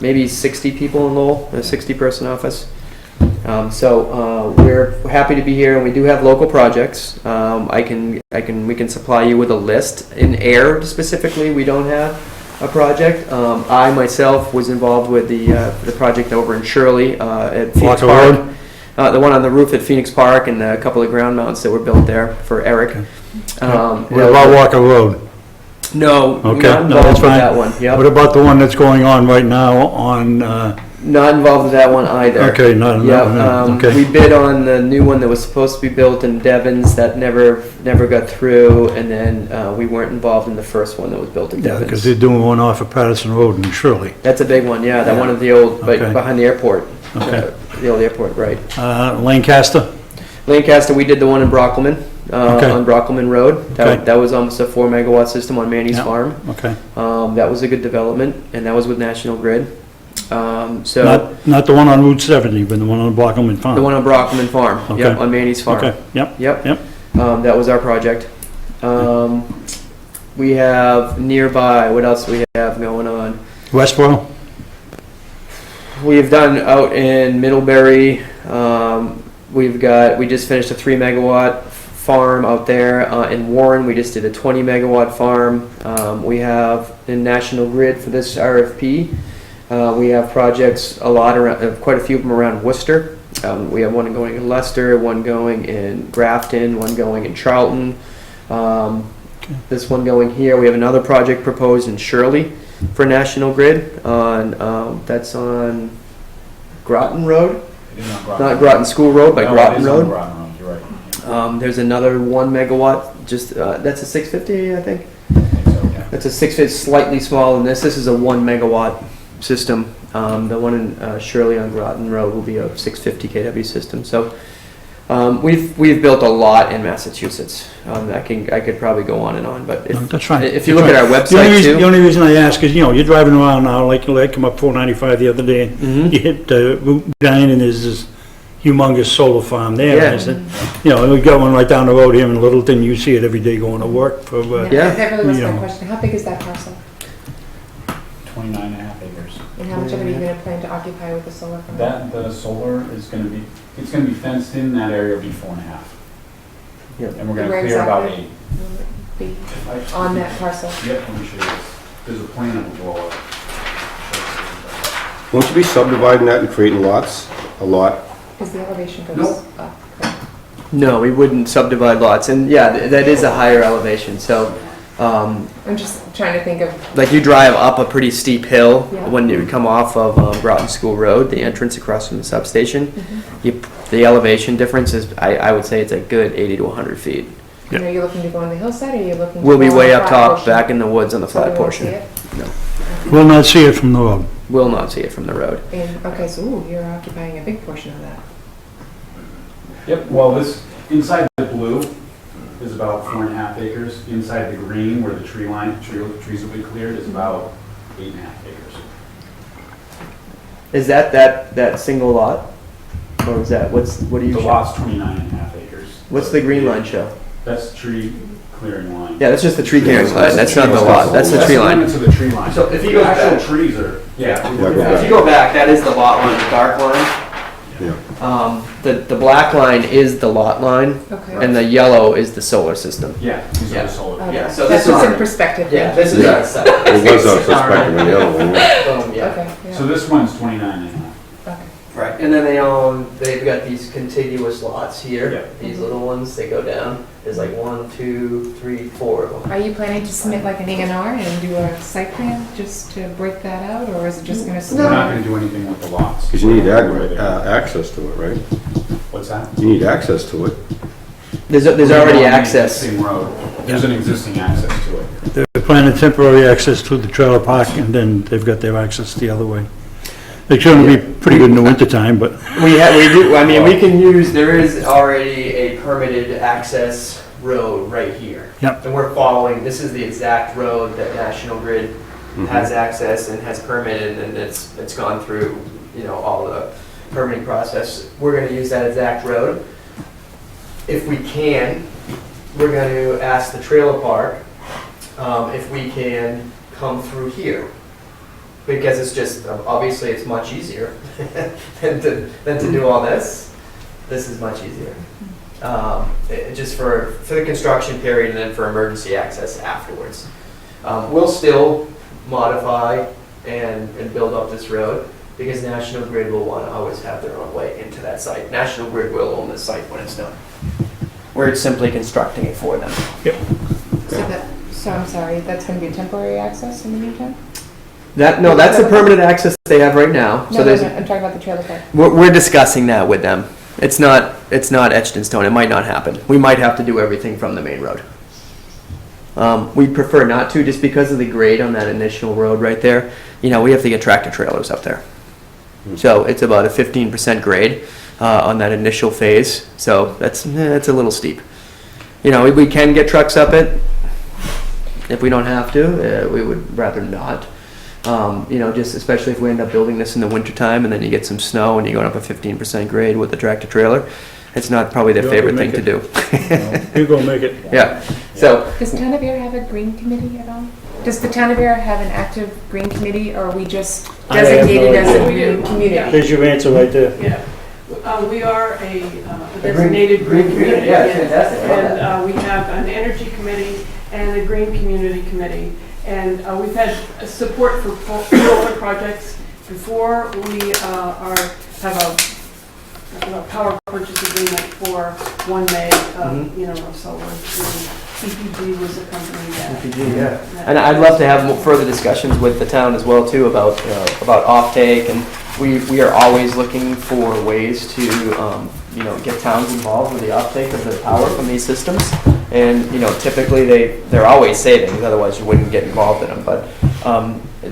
maybe 60 people in Lowell, a 60-person office. So we're happy to be here, and we do have local projects. We can supply you with a list. In Ayer specifically, we don't have a project. I myself was involved with the project over in Shirley at Phoenix Walker Park. Road? The one on the roof at Phoenix Park and a couple of ground mounts that were built there for Eric. What about Walker Road? No, Okay, not no, involved that's with fine. that one. Yep. What about the one that's going on right now on, Not involved with that one either. okay, not, Yeah, okay. we bid on the new one that was supposed to be built in Devon's that never got through, and then we weren't involved in the first one that was built in Yeah, Devon's. because they're doing one off of Patterson Road in Shirley. That's a big one, yeah, that Yeah. one of the old, Okay. behind the airport. Okay. The old airport, right. Lancaster? Lancaster, we did the one in Brockleman, Okay. on Brockleman Road. Okay. That was almost a 4 megawatt system on Manny's Yeah. farm. Okay. That was a good development, and that was with National Grid. So Not the one on Route 70, but the one on Blockman Farm? the one on Brockleman Farm, Okay. yep, on Manny's farm. Okay, yep, Yep. yep. That was our project. We have nearby, what else do we have going on? Westboro? We've done out in Middlebury, we just finished a 3 megawatt farm out there. In Warren, we just did a 20 megawatt farm. We have in National Grid for this RFP. We have projects quite a few of them around Worcester. We have one going in Leicester, one going in Grafton, one going in Charlton. This one going here. We have another project proposed in Shirley for National Grid on, that's on Groton Road. It is on Groton. Not Groton School Road, but No, Groton it is Road. on Groton Road, you're right. There's another 1 megawatt, just, that's a 650, I think. I think so, yeah. That's a 650, slightly smaller than this. This is a 1 megawatt system. The one in Shirley on Groton Road will be a 650 kW system. So we've built a lot in Massachusetts. I could probably go on and on, but No, that's fine. if you look at our The only website reason- The too. only reason I ask is, you're driving around now, like I come up 495 the other day, and Mhm. you hit Route 9 and there's this humongous solar farm there. And I Yeah. said, we got one right down the road here in Littleton, you see it every day going to work for, Yeah. That really was You my know. question. How big is that parcel? 29 and a half acres. And how much of it are you gonna plan to occupy with the solar farm? The solar is gonna be, it's gonna be fenced in, that area will be 4.5. Yep. And we're gonna Where clear about exactly? 8. Be on that parcel? Yep, let me show you this. There's a plan of the blow up. Won't you be subdividing that and creating lots, a lot? Because the elevation goes Nope. up. No, we wouldn't subdivide lots, and yeah, that is a higher elevation. So, I'm just trying to think of, like you drive up a pretty steep hill Yeah. when you come off of Groton School Road, the entrance across from the substation. Mm-hmm. The elevation difference is, I would say it's a good 80 to 100 feet. are you looking to go on the hillside, or are you looking? to We'll be go on way the up flat top, portion? back in the woods on the So we flat won't see portion. it? will not see it from the road. Will not see it from the road. And, okay, so, ooh, you're occupying a big portion of that. Yep, well, this, inside the blue is about 4.5 acres. Inside the green, where the trees will be cleared, is about 8.5 acres. Is that single lot? Or is that, what do you The show? lot's 29.5 acres. What's the green line show? That's tree clearing line. Yeah, that's just the tree clearing line, that's not the lot, that's the tree line. That's the limit to the tree line. So if you The go actual back- trees are, yeah. go If back. you go back, that is the lot line, the dark line. Yeah. The black line is the lot line, Okay. and the yellow is the solar system. Yeah, these are Yeah. the solar. Okay. yeah, so That's this what's is- in perspective. Yeah, then. this is our site. It was on suspected in the other one, yeah. Yeah. Okay, So yeah, this one's 29.5. okay. Right, and then they've got these contiguous lots here, Yeah. these little ones, they go down. There's like 1, 2, 3, 4 of them. Are you planning to submit like an A&R and do a site plan just to break that out, or is it just gonna? We're not gonna do anything with the lots. Because you need access to it, right? What's that? You need access to it. There's We're already on the access. existing road. There's an existing access to it. They're planning temporary access to the trailer park, and then they've got their access the other way. It's gonna be pretty good in the wintertime, but We do, I mean, we can use, there is already a permitted access road right here. Yep. And we're following, this is the exact road that National Grid has access and has permitted, and it's gone through, all the permitting process. We're gonna use that exact road. If we can, we're gonna ask the trailer park, if we can come through here. Because it's just, obviously, it's much easier than to do all this. This is much easier. Just for the construction period and then for emergency access afterwards. We'll still modify and build up this road because National Grid will want to always have their own way into that site. National Grid will own the site when it's done. We're simply constructing it for them. So I'm sorry, that's gonna be temporary access in the meantime? That's the permanent access they have right now. So No, there's, I'm talking about the trailer park. we're discussing that with them. It's not etched in stone. It might not happen. We might have to do everything from the main road. We prefer not to, just because of the grade on that initial road right there. We have to get tractor trailers up there. So it's about a 15% grade on that initial phase. So that's a little steep. We can get trucks up it. If we don't have to, we would rather not. Just especially if we end up building this in the wintertime and then you get some snow and you're going up a 15% grade with the tractor trailer, it's not probably their You'll favorite make thing to it. do. you go make it. Yeah, so, Does Town of Air have a green committee at all? Does the Town of Air have an active green committee, or are we just I have no designated as a idea. green community? There's your answer right there. Yeah, we are a designated green community. yeah, it's fantastic. I love that. And we have an energy committee and a green community committee. And we've had support for solar projects before. We have a power purchase agreement for 1 meg of, of solar. PPG was a company that. PPG, yeah. And I'd love to have further discussions with the town as well too about offtake, and we are always looking for ways to, get towns involved with the offtake of the power from these systems. And, typically they're always savings, otherwise you wouldn't get involved in them, but,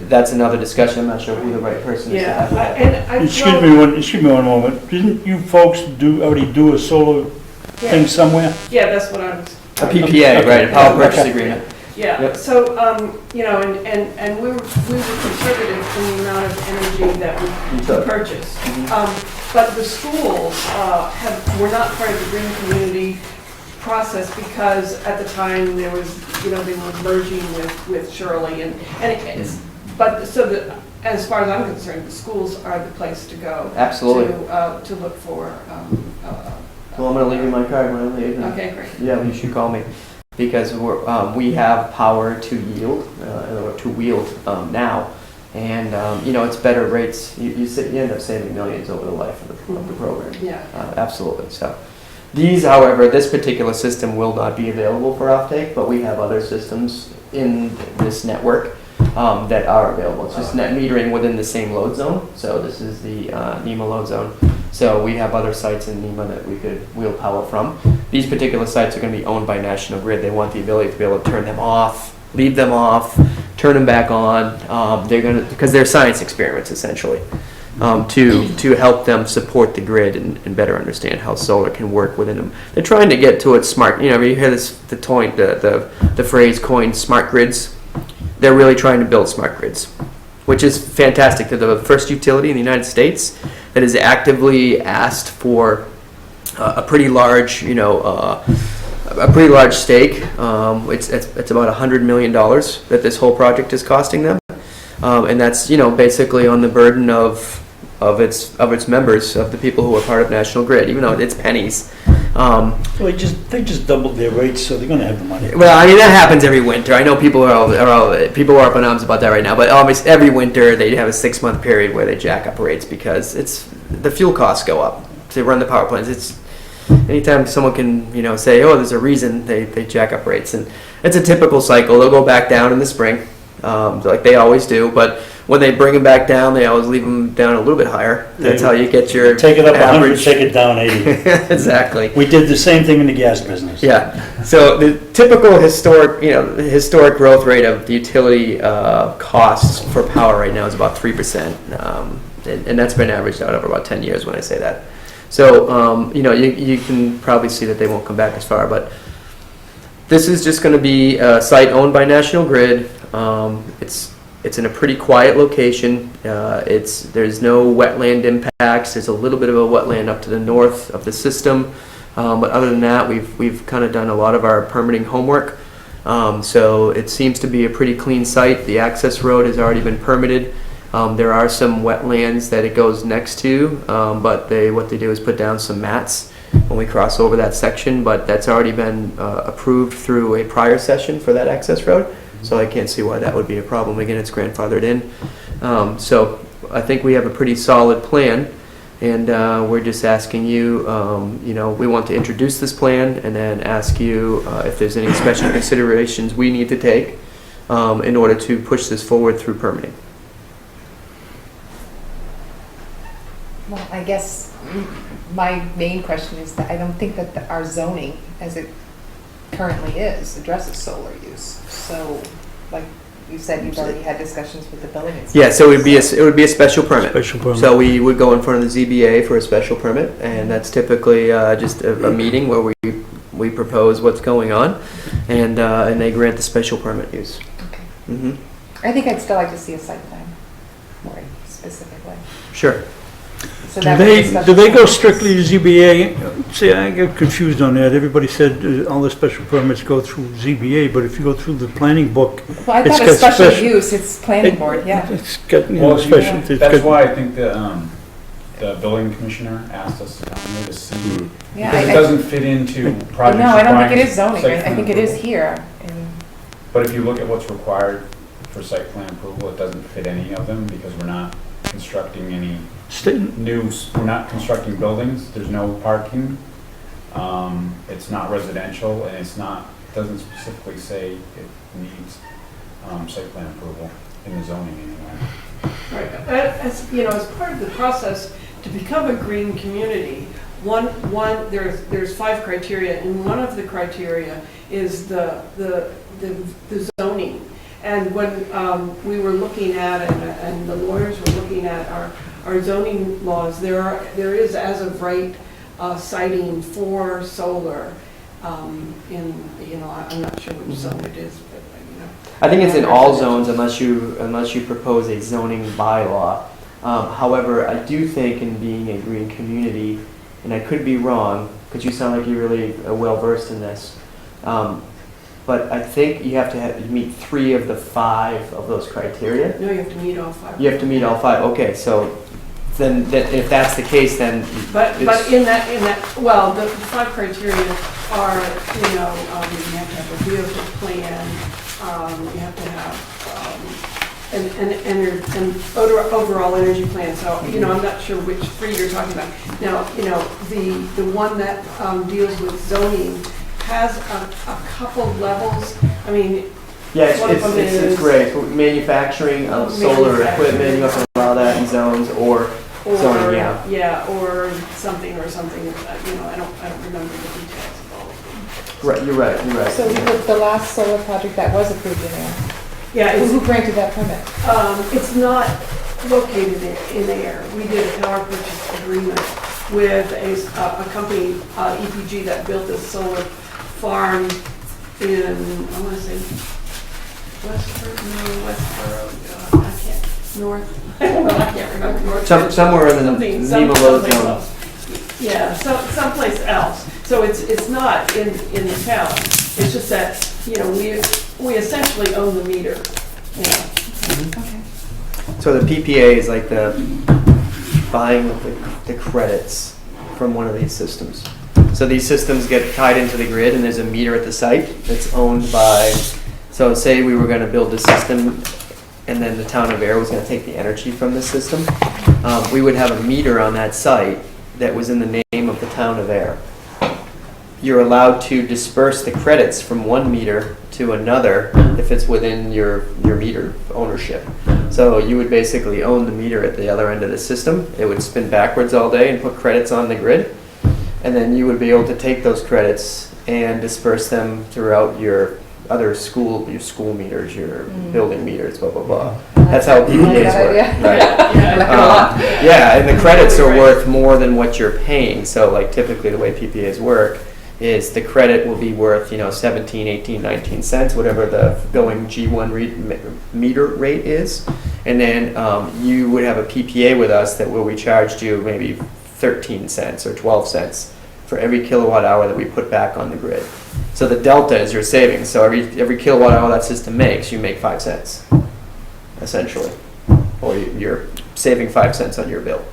that's another discussion. I'm not sure who the right person is to Yeah, have that. and I Excuse me one moment. Didn't you folks already do a solar thing somewhere? Yeah, that's what I was. A PPA, right, a power purchase agreement. Yeah, Yep. so, and we were conservative in the amount of energy that we purchased. But the schools were not part of the green community process because at the time there was, they were merging with Shirley but as far as I'm concerned, the schools are the place to go. Absolutely. To look for. Well, I'm gonna leave you my card when I leave. Okay, great. Yeah, you should call me, because we have power to yield, or to wield now, and it's better rates. You end up saving millions over the life of the program. Yeah. Absolutely. So this particular system will not be available for offtake, but we have other systems in this network that are available. It's just net metering within the same load zone. So this is the NEMA load zone. So we have other sites in NEMA that we could wheel power from. These particular sites are going to be owned by National Grid. They want the ability to be able to turn them off, leave them off, turn them back on. Because they're science experiments essentially, to help them support the grid and better understand how solar can work within them. They're trying to get to it smart. You hear the phrase coined smart grids. They're really trying to build smart grids, which is fantastic. They're the first utility in the United States that has actively asked for a pretty large, a pretty large stake. It's about $100 million that this whole project is costing them, and that's basically on the burden of its members, of the people who are part of National Grid, even though it's pennies. Well, they just doubled their rates, so they're going to have the money. Well, that happens every winter. I know people are up in arms about that right now, but almost every winter they have a 6-month period where they jack up rates because the fuel costs go up to run the power plants. It's anytime someone can say, oh, there's a reason, they jack up rates, and it's a typical cycle. They'll go back down in the spring, like they always do, but when they bring them back down, they always leave them down a little bit higher. That's how you get your Take it up 100, average. take it down 80. Exactly. We did the same thing in the gas business. Yeah. So the typical historic growth rate of the utility costs for power right now is about 3%, and that's been averaged out over about 10 years when I say that. So you can probably see that they won't come back as far, but this is just going to be a site owned by National Grid. It's in a pretty quiet location. There's no wetland impacts. There's a little bit of a wetland up to the north of the system, but other than that, we've kind of done a lot of our permitting homework. So it seems to be a pretty clean site. The access road has already been permitted. There are some wetlands that it goes next to, but what they do is put down some mats when we cross over that section. But that's already been approved through a prior session for that access road. So I can't see why that would be a problem. Again, it's grandfathered in. So I think we have a pretty solid plan, and we're just asking you, we want to introduce this plan and then ask you if there's any special considerations we need to take in order to push this forward through permitting. Well, I guess my main question is that I don't think that our zoning, as it currently is, addresses solar use. So, like you said, you've already had discussions with the building inspector. Yeah, so it would be a special permit. Special permit. So we would go in front of the ZBA for a special permit, and that's typically just a meeting where we propose what's going on, and they grant the special permit use. Okay. Mm-hmm. I think I'd still like to see a site plan, more specifically. Sure. So Do that would be a they special go permit. strictly to ZBA? See, I get confused on that. Everybody said all the special permits go through ZBA, but if you go through the planning book, Well, I it's thought got it's special special- use, it's planning board, yeah. it's got Well, special. it's that's got- why I think the building commissioner asked us to come here to see, Yeah, because it doesn't fit into projects. No, I don't think it requiring is zoning, site I plan think it is approval. here. And But if you look at what's required for site plan approval, it doesn't fit any of them because we're not constructing any we're not constructing buildings, there's no parking, it's not residential, and doesn't specifically say it needs site plan approval in the zoning anyway. Right, as, you know, as part of the process to become a green community, there's 5 criteria, and one of the criteria is the zoning. And when we were looking at, and the lawyers were looking at our zoning laws, there is as of right citing for solar in, you know, I'm not sure which zone it is, but, you know. I think it's in all zones unless you propose a zoning bylaw. However, I do think in being a green community, and I could be wrong, because you sound like you're really well versed in this, but I think you have to meet 3 of the 5 of those criteria. No, you have to meet all 5. You have to meet all 5. Okay, so then if that's the case, then But it's- in that, well, the 5 criteria are, you know, you have to have a vehicle plan, you have to have an overall energy plan. So, you know, I'm not sure which 3 you're talking about. Now, you know, the one that deals with zoning has a couple levels. I mean, yeah, one of them it's is- great. Manufacturing of solar equipment, you have to allow that in zones, or zoning, yeah. Or something, you know, I don't remember the details of all of them. Right, you're right. So the last solar project that was approved in Ayer, Yeah, who granted that permit? it's not located in Ayer. We did a power purchase agreement with a company, EPG, that built a solar farm in, I want to say, Westboro, I can't, north, I don't know, I can't remember. North. Somewhere in the Something- NEMA someplace zone. else. Yeah, someplace else. So it's not in the town. It's just that, you know, we essentially own the meter, you know. So the PPA is like the buying the credits from one of these systems. So these systems get tied into the grid, and there's a meter at the site that's owned by, so say we were going to build a system and then the town of Ayer was going to take the energy from the system. We would have a meter on that site that was in the name of the town of Ayer. You're allowed to disperse the credits from one meter to another if it's within your meter ownership. So you would basically own the meter at the other end of the system. It would spin backwards all day and put credits on the grid. And then you would be able to take those credits and disperse them throughout your other school meters, your building meters, blah, blah, blah. That's how PPAs work. Right. Yeah, and the credits are worth more than what you're paying. So like typically the way PPAs work is the credit will be worth, 17, 18, 19 cents, whatever the going G1 meter rate is. And then you would have a PPA with us that where we charged you maybe 13 cents or 12 cents for every kilowatt hour that we put back on the grid. So the delta is your savings. So every kilowatt hour that system makes, you make 5 cents, essentially. Or you're saving 5 cents on your bill.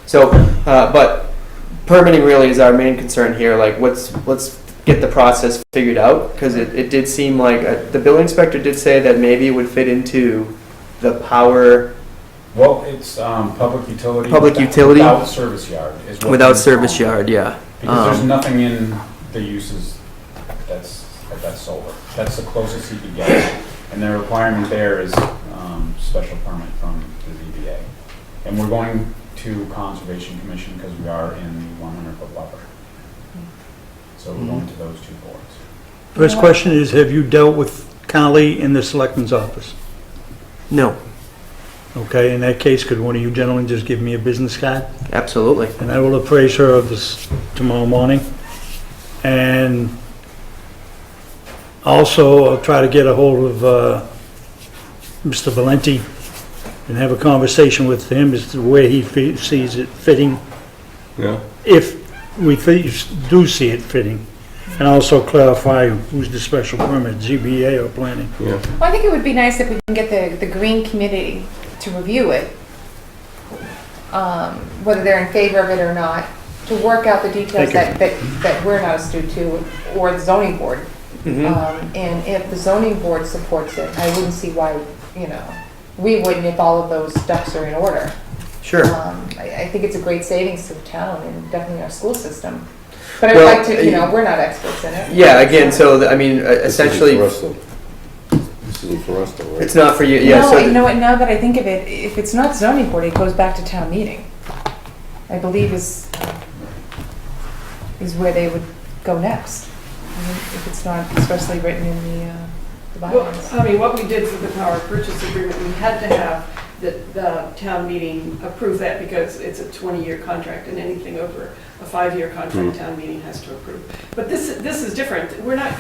So, but permitting really is our main concern here. Like, let's get the process figured out, because it did seem like the building inspector did say that maybe it would fit into the power. Well, it's public utility. Public utility? Without service yard is what. Without it's service called. yard, yeah. Because there's nothing in the uses that's solar. That's the closest he could get. And the requirement there is special permit from the ZBA. And we're going to Conservation Commission because we are in the 100-foot buffer. So we're going to those 2 boards. First question is, have you dealt with Carly in the selectman's office? No, Okay, in that case, could one of you gentlemen just give me a business card? absolutely. And I will appraise her of this tomorrow morning. And also, I'll try to get a hold of Mr. Valenti and have a conversation with him as to where he sees it fitting, Yeah. if we do see it fitting. And also clarify who's the special permit, ZBA or planning. Yeah. Well, I think it would be nice if we can get the green committee to review it, whether they're in favor of it or not, to work out the details Thank that we're not astute to, or the zoning board. Mm-hmm. And if the zoning board supports it, I wouldn't see why, we wouldn't if all of those ducks are in order. Sure. I think it's a great savings to the town and definitely our school system. But I'd Well, like to, we're not experts in it. Yeah, again, so, I mean, essentially, This isn't for us though, right? it's not for you, yeah, No, so. you know what, now that I think of it, if it's not zoning board, it goes back to town meeting. I believe is where they would go next. I mean, if it's not expressly written in the Well, bylaws. I mean, what we did for the power purchase agreement, we had to have the town meeting approve that because it's a 20-year contract and anything over a 5-year contract, town meeting has to approve. But this is different. We're not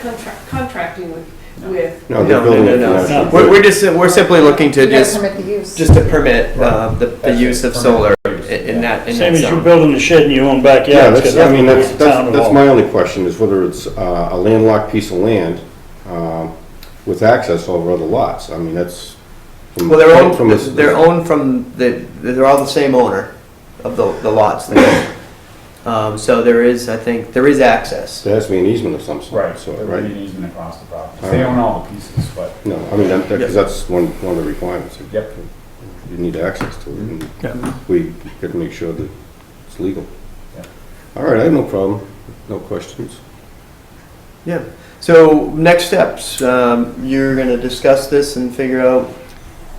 contracting with. No, they're building it for national grid. We're simply looking to You gotta just, permit the use. just to permit the That's use it, of permit solar the use. in that Same as you zone. building a shed in your own backyard. Yeah, It's that's, got I mean, nothing to do with town at that's all. my only question, is whether it's a landlocked piece of land with access over other lots. I mean, that's. Well, they're owned from they're all the same owner of the lots. So there is, I think, there is access. There has to be an easement of some sort. Right, so there would be an easement across the property. All They right. own all the pieces, but No, I mean, because that's one of the requirements. Yep. You need access to it, and Yeah. we got to make sure that it's legal. Yeah. All right, I have no problem, no questions. Yeah. So next steps, you're going to discuss this and figure out.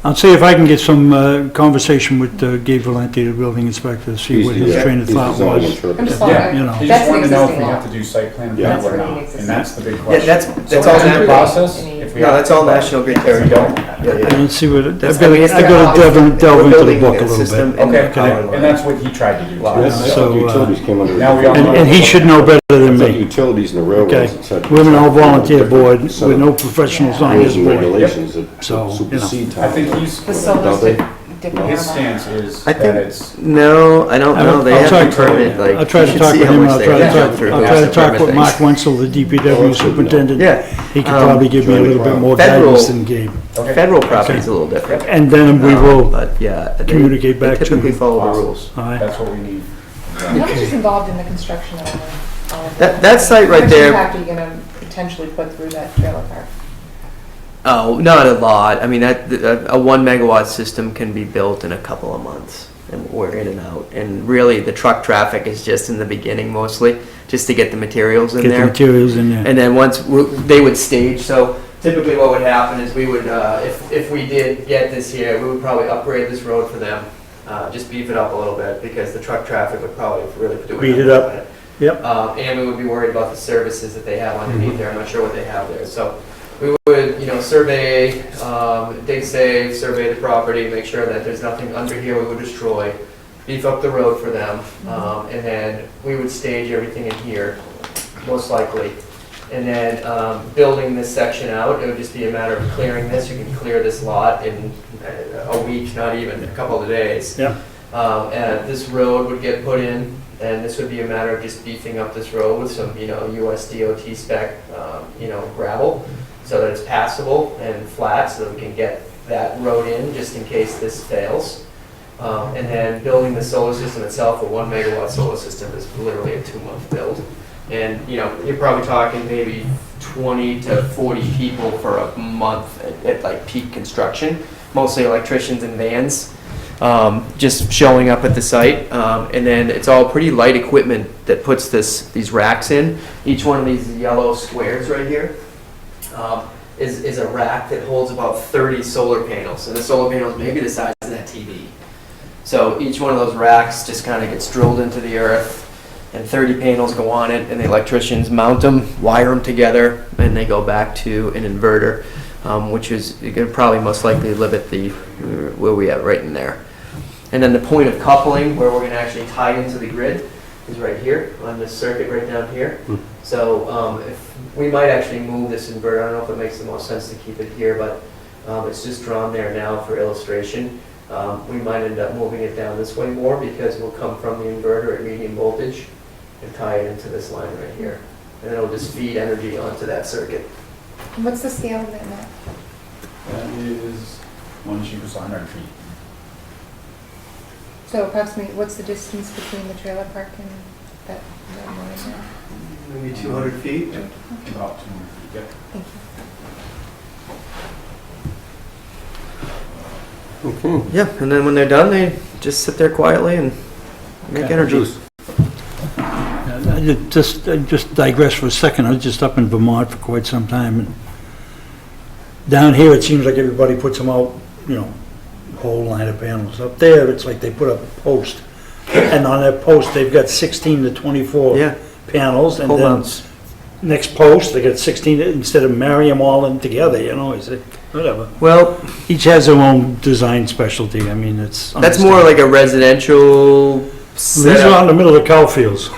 I'll see if I can get some conversation with Gabe Valenti, the building inspector, see what his train of thought was. I'm just Yeah, wondering, you know. he that's just an wanted to know if existing we law. have to do site plan Yeah. approval or That's not, already and that's the big Yeah, question. that's So all it's a new national. process. If we No, have that's to, all but National Grid if we territory. don't, Yeah, yeah. And see what, I've That's- got I mean, it's to delve We're into the building book a a little system bit. in Okay, the power line. and that's what he tried to do. Wow. too. I So, thought utilities came under. now we all know- And he should know better than I thought me. utilities and the railroads, Okay. et cetera. We're an all-volunteer board with Set of no professionals on Rules this and board. regulations that So, you know. supersede town. I think he's, The solar's Don't they? different. his stance is I that think- it's, No, I don't know. They I'll have talk to to him. permit, like. I'll try you to should talk see with how him, much I'll they try to have to talk, go through. I'll Who try has to talk permit with things. Mark Wenzel, the DPW Oh, that's good. superintendent. Yeah. He could Um, probably give me a little bit more Federal- guidance than Gabe. okay. Federal property is a little different. And then we will, But yeah. they- communicate back they to typically you. follow the Awesome. rules. all right? That's what we need. How much is involved in the construction of all of That site right there- How much impact are you gonna potentially put through that trailer park? Oh, not a lot. I mean, a 1 megawatt system can be built in a couple of months, and we're in and out. And really, the truck traffic is just in the beginning mostly, just to get the materials in Get the there. materials in there. And then once they would stage, so typically what would happen is we would, if we did get this here, we would probably upgrade this road for them, just beef it up a little bit, because the truck traffic would probably really do it. Beat it up. Yep. And we would be worried about the services that they have underneath there. I'm not sure what they have there. So we would, survey, dig save, survey the property, make sure that there's nothing under here we would destroy, beef up the road for them, and then we would stage everything in here, most likely. And then building this section out, it would just be a matter of clearing this. You can clear this lot in a week, not even a couple of days. Yeah. And this road would get put in, and this would be a matter of just beefing up this road with some, US DOT spec, gravel, so that it's passable and flat, so that we can get that road in, just in case this fails. And then building the solar system itself, a 1 megawatt solar system is literally a 2-month build. And, you're probably talking maybe 20 to 40 people for a month at like peak construction, mostly electricians and vans, just showing up at the site. And then it's all pretty light equipment that puts these racks in. Each one of these yellow squares right here is a rack that holds about 30 solar panels. And the solar panels may be the size of that TV. So each one of those racks just kind of gets drilled into the earth, and 30 panels go on it, and the electricians mount them, wire them together, and they go back to an inverter, which is you're gonna probably most likely live at the where we at right in there. And then the point of coupling, where we're going to actually tie into the grid, is right here on this circuit right down here. So if we might actually move this inverter, I don't know if it makes the most sense to keep it here, but it's just drawn there now for illustration. We might end up moving it down this way more, because we'll come from the inverter at medium voltage and tie it into this line right here. And it'll just feed energy onto that circuit. What's the scale of that now? That is 1 cubic 100 feet. So approximately, what's the distance between the trailer park and that one right now? Maybe 200 feet. About 200 feet, yep. Thank you. Okay. Yeah, and then when they're done, they just sit there quietly and make energy. Bruce. Just digress for a second. I was just up in Vermont for quite some time, and down here, it seems like everybody puts them out, whole line of panels. Up there, it's like they put up a post, and on that post, they've got 16 to 24 Yeah. panels, and Pole then mounts. next post, they got 16, instead of marry them all in together, it's like, whatever. Well, Each has their own design specialty, I mean, it's. that's more like a residential These are out in setup. the middle of the cow fields.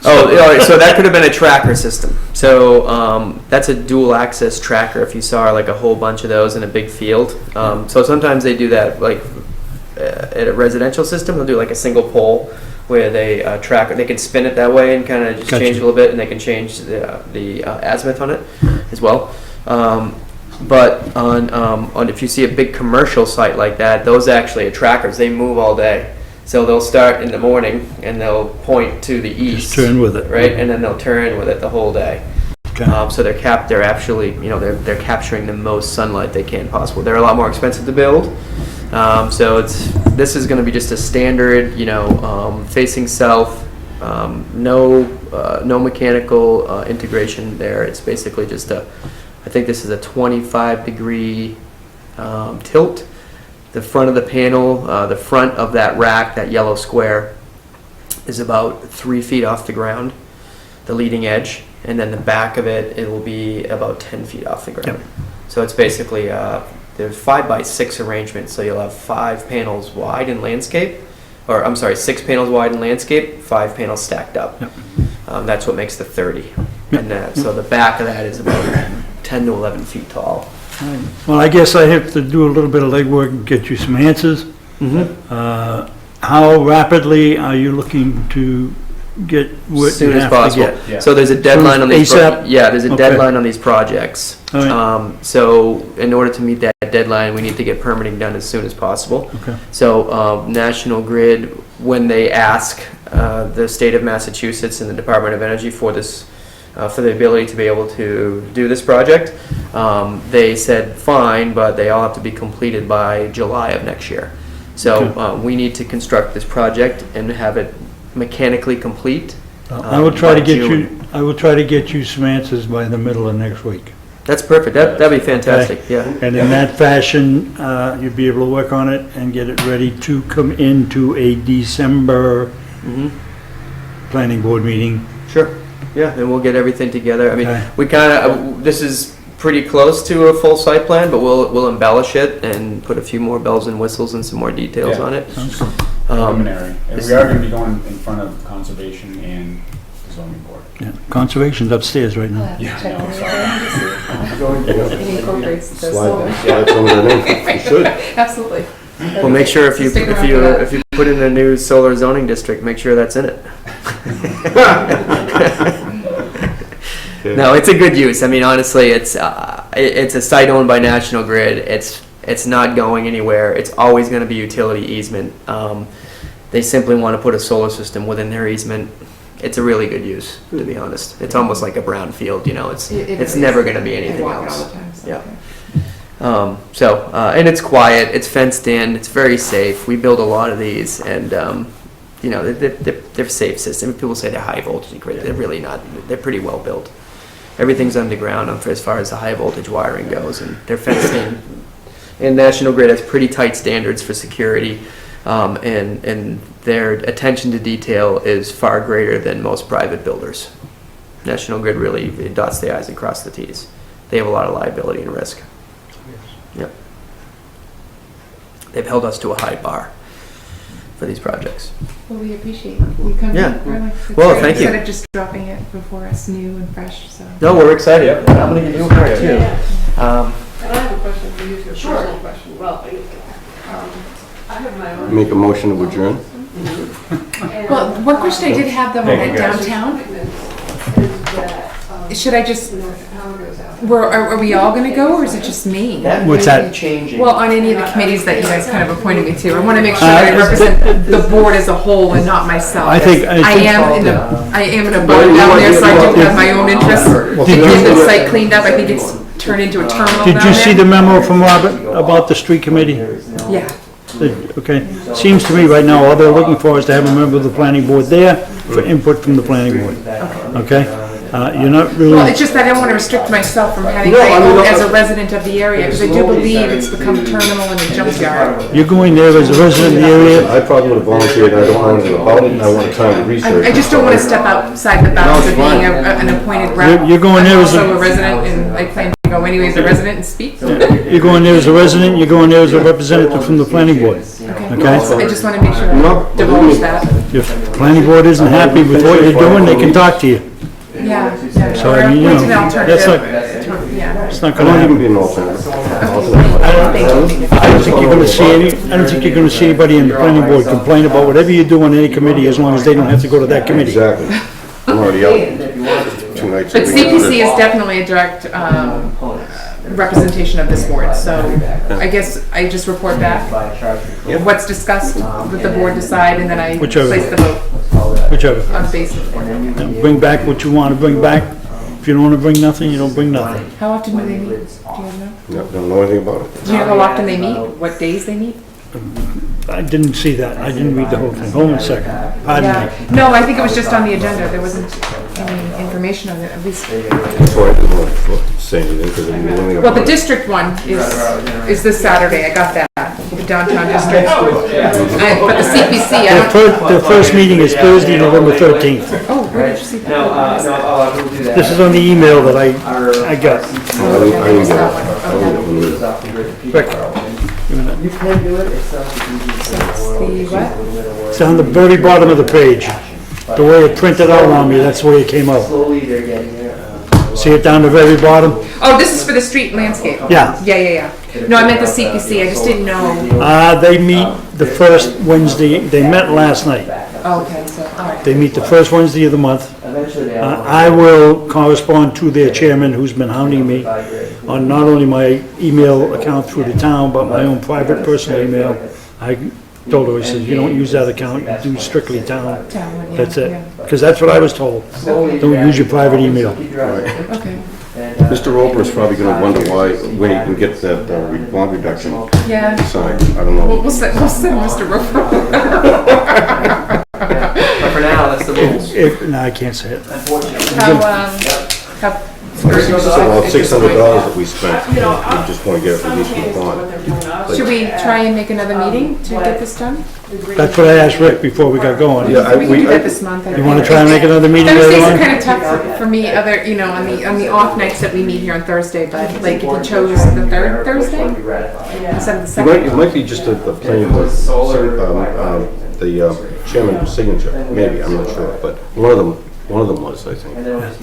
Oh, all right, so that could have been a tracker system. So that's a dual access tracker if you saw like a whole bunch of those in a big field. So sometimes they do that like at a residential system, they'll do like a single pole where they track it. They can spin it that way and kind of just Gotcha. change it a little bit, and they can change the azimuth on it as well. But on if you see a big commercial site like that, those actually are trackers. They move all day. So they'll start in the morning and they'll point to the east. Just turn with it. Right, and then they'll turn with it the whole day. Okay. So they're actually, they're capturing the most sunlight they can possible. They're a lot more expensive to build. So this is going to be just a standard, facing south, no mechanical integration there. It's basically just I think this is a 25-degree tilt. The front of the panel, the front of that rack, that yellow square, is about 3 feet off the ground, the leading edge, and then the back of it will be about 10 feet off the ground. Yep. So it's basically there's 5x6 arrangement, so you'll have 5 panels wide in landscape, or I'm sorry, 6 panels wide in landscape, 5 panels stacked up. Yep. That's what makes the 30, Yep. and so the back of that is about 10 to 11 feet tall. Well, I guess I have to do a little bit of legwork and get you some answers. How rapidly are you looking to get what you Soon as have to possible. get? Yeah. So there's a deadline on these. ASAP? Yeah, there's a Okay. deadline on these projects. All right. So in order to meet that deadline, we need to get permitting done as soon as possible. Okay. So National Grid, when they ask the state of Massachusetts and the Department of Energy for this, for the ability to be able to do this project, they said fine, but they all have to be completed by July of next year. So we need to construct this project and have it mechanically complete. I will try by to get June. you, I will try to get you some answers by the middle of next week. That's perfect. That'd be fantastic. Yeah. And in that fashion, you'll be able to work on it and get it ready to come into a December hmm planning board meeting. Sure. Yeah, and we'll get everything together. I mean, Okay. we kind of this is pretty close to a full site plan, but we'll embellish it and put a few more bells and whistles and some more details Yeah. on it. Preliminary. And this- we are going to be going in front of conservation and the zoning board. Yeah. Conservation's upstairs right now. Yeah, Check no, on sorry. It incorporates the solar. Slide some of that in, you should. Absolutely. Well, make sure if you Stick around for that. if you put in a new solar zoning district, make sure that's in it. No, it's a good use. I mean, honestly, it's a site owned by National Grid. It's not going anywhere. It's always going to be utility easement. They simply want to put a solar system within their easement. It's a really good use, to be honest. It's almost like a brown field, It's it's never going to be anything I walk it all else. the time, so, Yeah. okay. And it's quiet. It's fenced in. It's very safe. We build a lot of these, and they're safe systems. People say they're high voltage grid. They're really not. They're pretty well built. Everything's underground as far as the high voltage wiring goes, and they're fenced in. And National Grid has pretty tight standards for security, and their attention to detail is far greater than most private builders. National Grid really dots the i's and crosses the t's. They have a lot of liability and risk. Yep. They've held us to a high bar for these projects. Well, we appreciate you coming. Yeah. Really. It's Well, great. thank you. Instead of just dropping it before us, new and fresh, so. No, we're excited. I'm going to give you a card too. And I have a question for you, a Sure. personal question. Well, I have my own. Make a motion to adjourn? And, Well, one question I did have though on Thank you, that guys. downtown, Is that, should I just, you know, how it goes out. are we all gonna go or is it just me? What's may that? be changing. Well, on any of the committees that you guys kind of appointed me to, I want to make sure that I represent the board as a whole and not myself. I think- I am in a board down there, so I do have my own interests. To get the site cleaned up, I think it's turned into a terminal down there. Did you see the memo from Robert about the street committee? Yeah, Okay? Seems to me right now, all they're looking for is to have a member of the planning board there for input from the planning board. Okay? You're not Well, really, it's just that I don't want to restrict myself from having No, my I mean, vote no, as a resident of the area, because I do believe it's become terminal in a junkyard. you're going there as a resident of the area. I probably would have volunteered, I don't know anything about it, I want time to research. I just don't want to step outside the bounds of being an appointed rep. You're going there as I'm also a resident, and I plan to go anyway as a resident and speak. You're going there as a resident, you're going there as a representative from the planning board. Okay? I just want to make sure No, I divulge that. If the planning board isn't happy with what you're doing, they can talk to you. Yeah. So, I mean, you know, Or an that's alternative. Yeah. It's not I gonna don't happen. even be an alternate. I don't think you're gonna see I don't think you're gonna see anybody in the planning board complain about whatever you do on any committee, as long as they don't have to go to that committee. Exactly. I'm already out 2 nights a But week. CPC is definitely a direct representation of this board, so I guess I just report back what's discussed with the board decide, and then I Whichever. place the vote Whichever. on the basis of the board. Bring back what you wanna bring back. If you don't wanna bring nothing, you don't bring nothing. How often do they meet? Do you know? No, don't know anything about it. Do you know how often they meet? What days they meet? I didn't see that. I didn't read the whole thing. Hold on a second. Pardon me. Yeah. No, I think it was just on the agenda. There wasn't any information on it, at least. So I didn't want to say anything because I didn't know anything Well, about the it. district one is this Saturday. I got that. The downtown district. But the CPC, I don't. The first meeting is Thursday, November 13th. Oh, where did you see that? This is on the email that I got. I didn't get it. I didn't- Rick, You can do it, it's not the easiest. The what? it's on the very bottom of the page. The way it printed out on me, that's the way it came out. Slowly they're getting there. See it down the very bottom? Oh, this is for the street landscape. Yeah. Yeah. No, I meant the CPC. I just didn't know. They meet the first Wednesday, they met last night. Oh, okay, so, all right. They meet the first Wednesday of the month. Eventually they all. I will correspond to their chairman, who's been hounding me on not only my email account through the town, but my own private personal email. I told her, I said, you don't use that account, you do strictly town. Town one, yeah, That's it. yeah. Because that's what I was told. Don't use your private email. Okay. Mr. Roper is probably gonna wonder why, when he can get that bond reduction Yeah. signed. I don't We'll know. send Mr. Roper. But for now, that's the rules. No, I can't say it. Unfortunately. How It's about $600 that we spent. We just wanna get it released from the bond. Should we try and make another meeting to get this done? That's what I asked Rick before we got going. Yeah, We can do that this month. I You think. wanna try and make another meeting later Thursdays are on? kind of tough for me, on the off nights that we meet here on Thursday, but like if you chose the third Thursday instead of the It might, it second. might be just a planning board, the chairman's signature, maybe, I'm not sure, but one of them was, I think.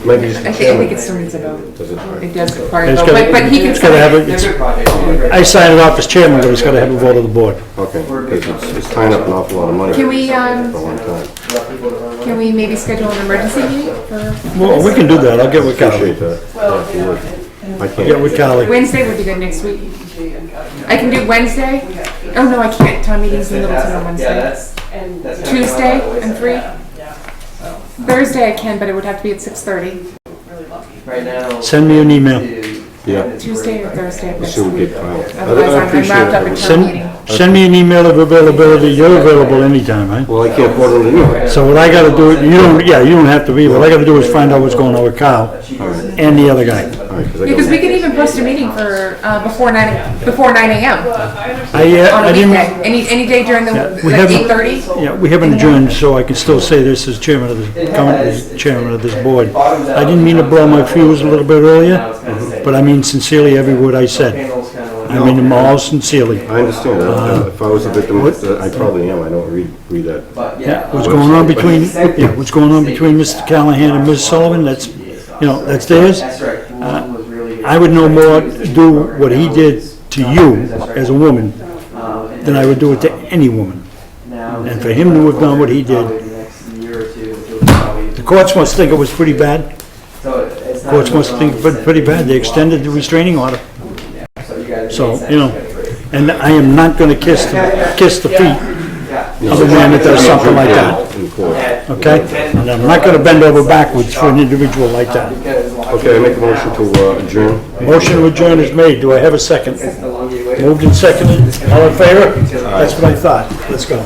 Maybe just I the think chairman. it still needs a vote. Does it? It does require a It's vote, gotta- but he can it's gotta have sign it. it. It's- I sign it off as chairman, but it's gotta have a vote of the board. Okay, because it's tying up an awful lot of money. Can we, For a long time. Can we maybe schedule an emergency meeting for Well, we can do that. I'll get with Carly. Appreciate that. Yeah, if you would. I Get can't. with Carly. Wednesday would be good next week. I can do Wednesday. Oh, no, I can't. Town meeting's in Littleton on Wednesday. Tuesday, I'm free. Thursday I can, but it would have to be at 6:30. Right now. Send me an email. Yeah. Tuesday or Thursday of next See what we week. get filed. Otherwise, I I'm appreciate wrapped up it. in town Send, meeting. send me an email of availability. You're available anytime, right? Well, I can't vote on it anyway. So what I gotta do, you don't have to be, what I gotta do is find out what's going on with Kyle and the other guy. All right, 'cause I Because we got, can even post a meeting for, before 9 AM on I a didn't, weekday. Any day during the, Yeah, we like haven't- 8:30? yeah, we haven't adjourned, so I can still say this as chairman of this, current as chairman of this board. I didn't mean to blow my fuse a little bit earlier, but I mean sincerely every word I said. I mean them all sincerely. I understand. If I was a victim, I probably am. I don't read that. Yeah, what's going on between, what's going on between Mr. Callahan and Ms. Sullivan, that's, that's theirs. That's right. One was really. I would no more do what he did to you as a woman than I would do it to any woman. And for him to have done what he did, the courts must think it was pretty bad. Courts must think it was pretty bad. They extended the restraining order. So, and I am not gonna kiss the feet of a man that does something like that, In court. okay? And I'm not gonna bend over backwards for an individual like that. Okay, I make a motion to adjourn. Motion to adjourn is made. Do I have a second? The longer you wait, Moved and seconded, all in favor? That's what I thought. Let's go.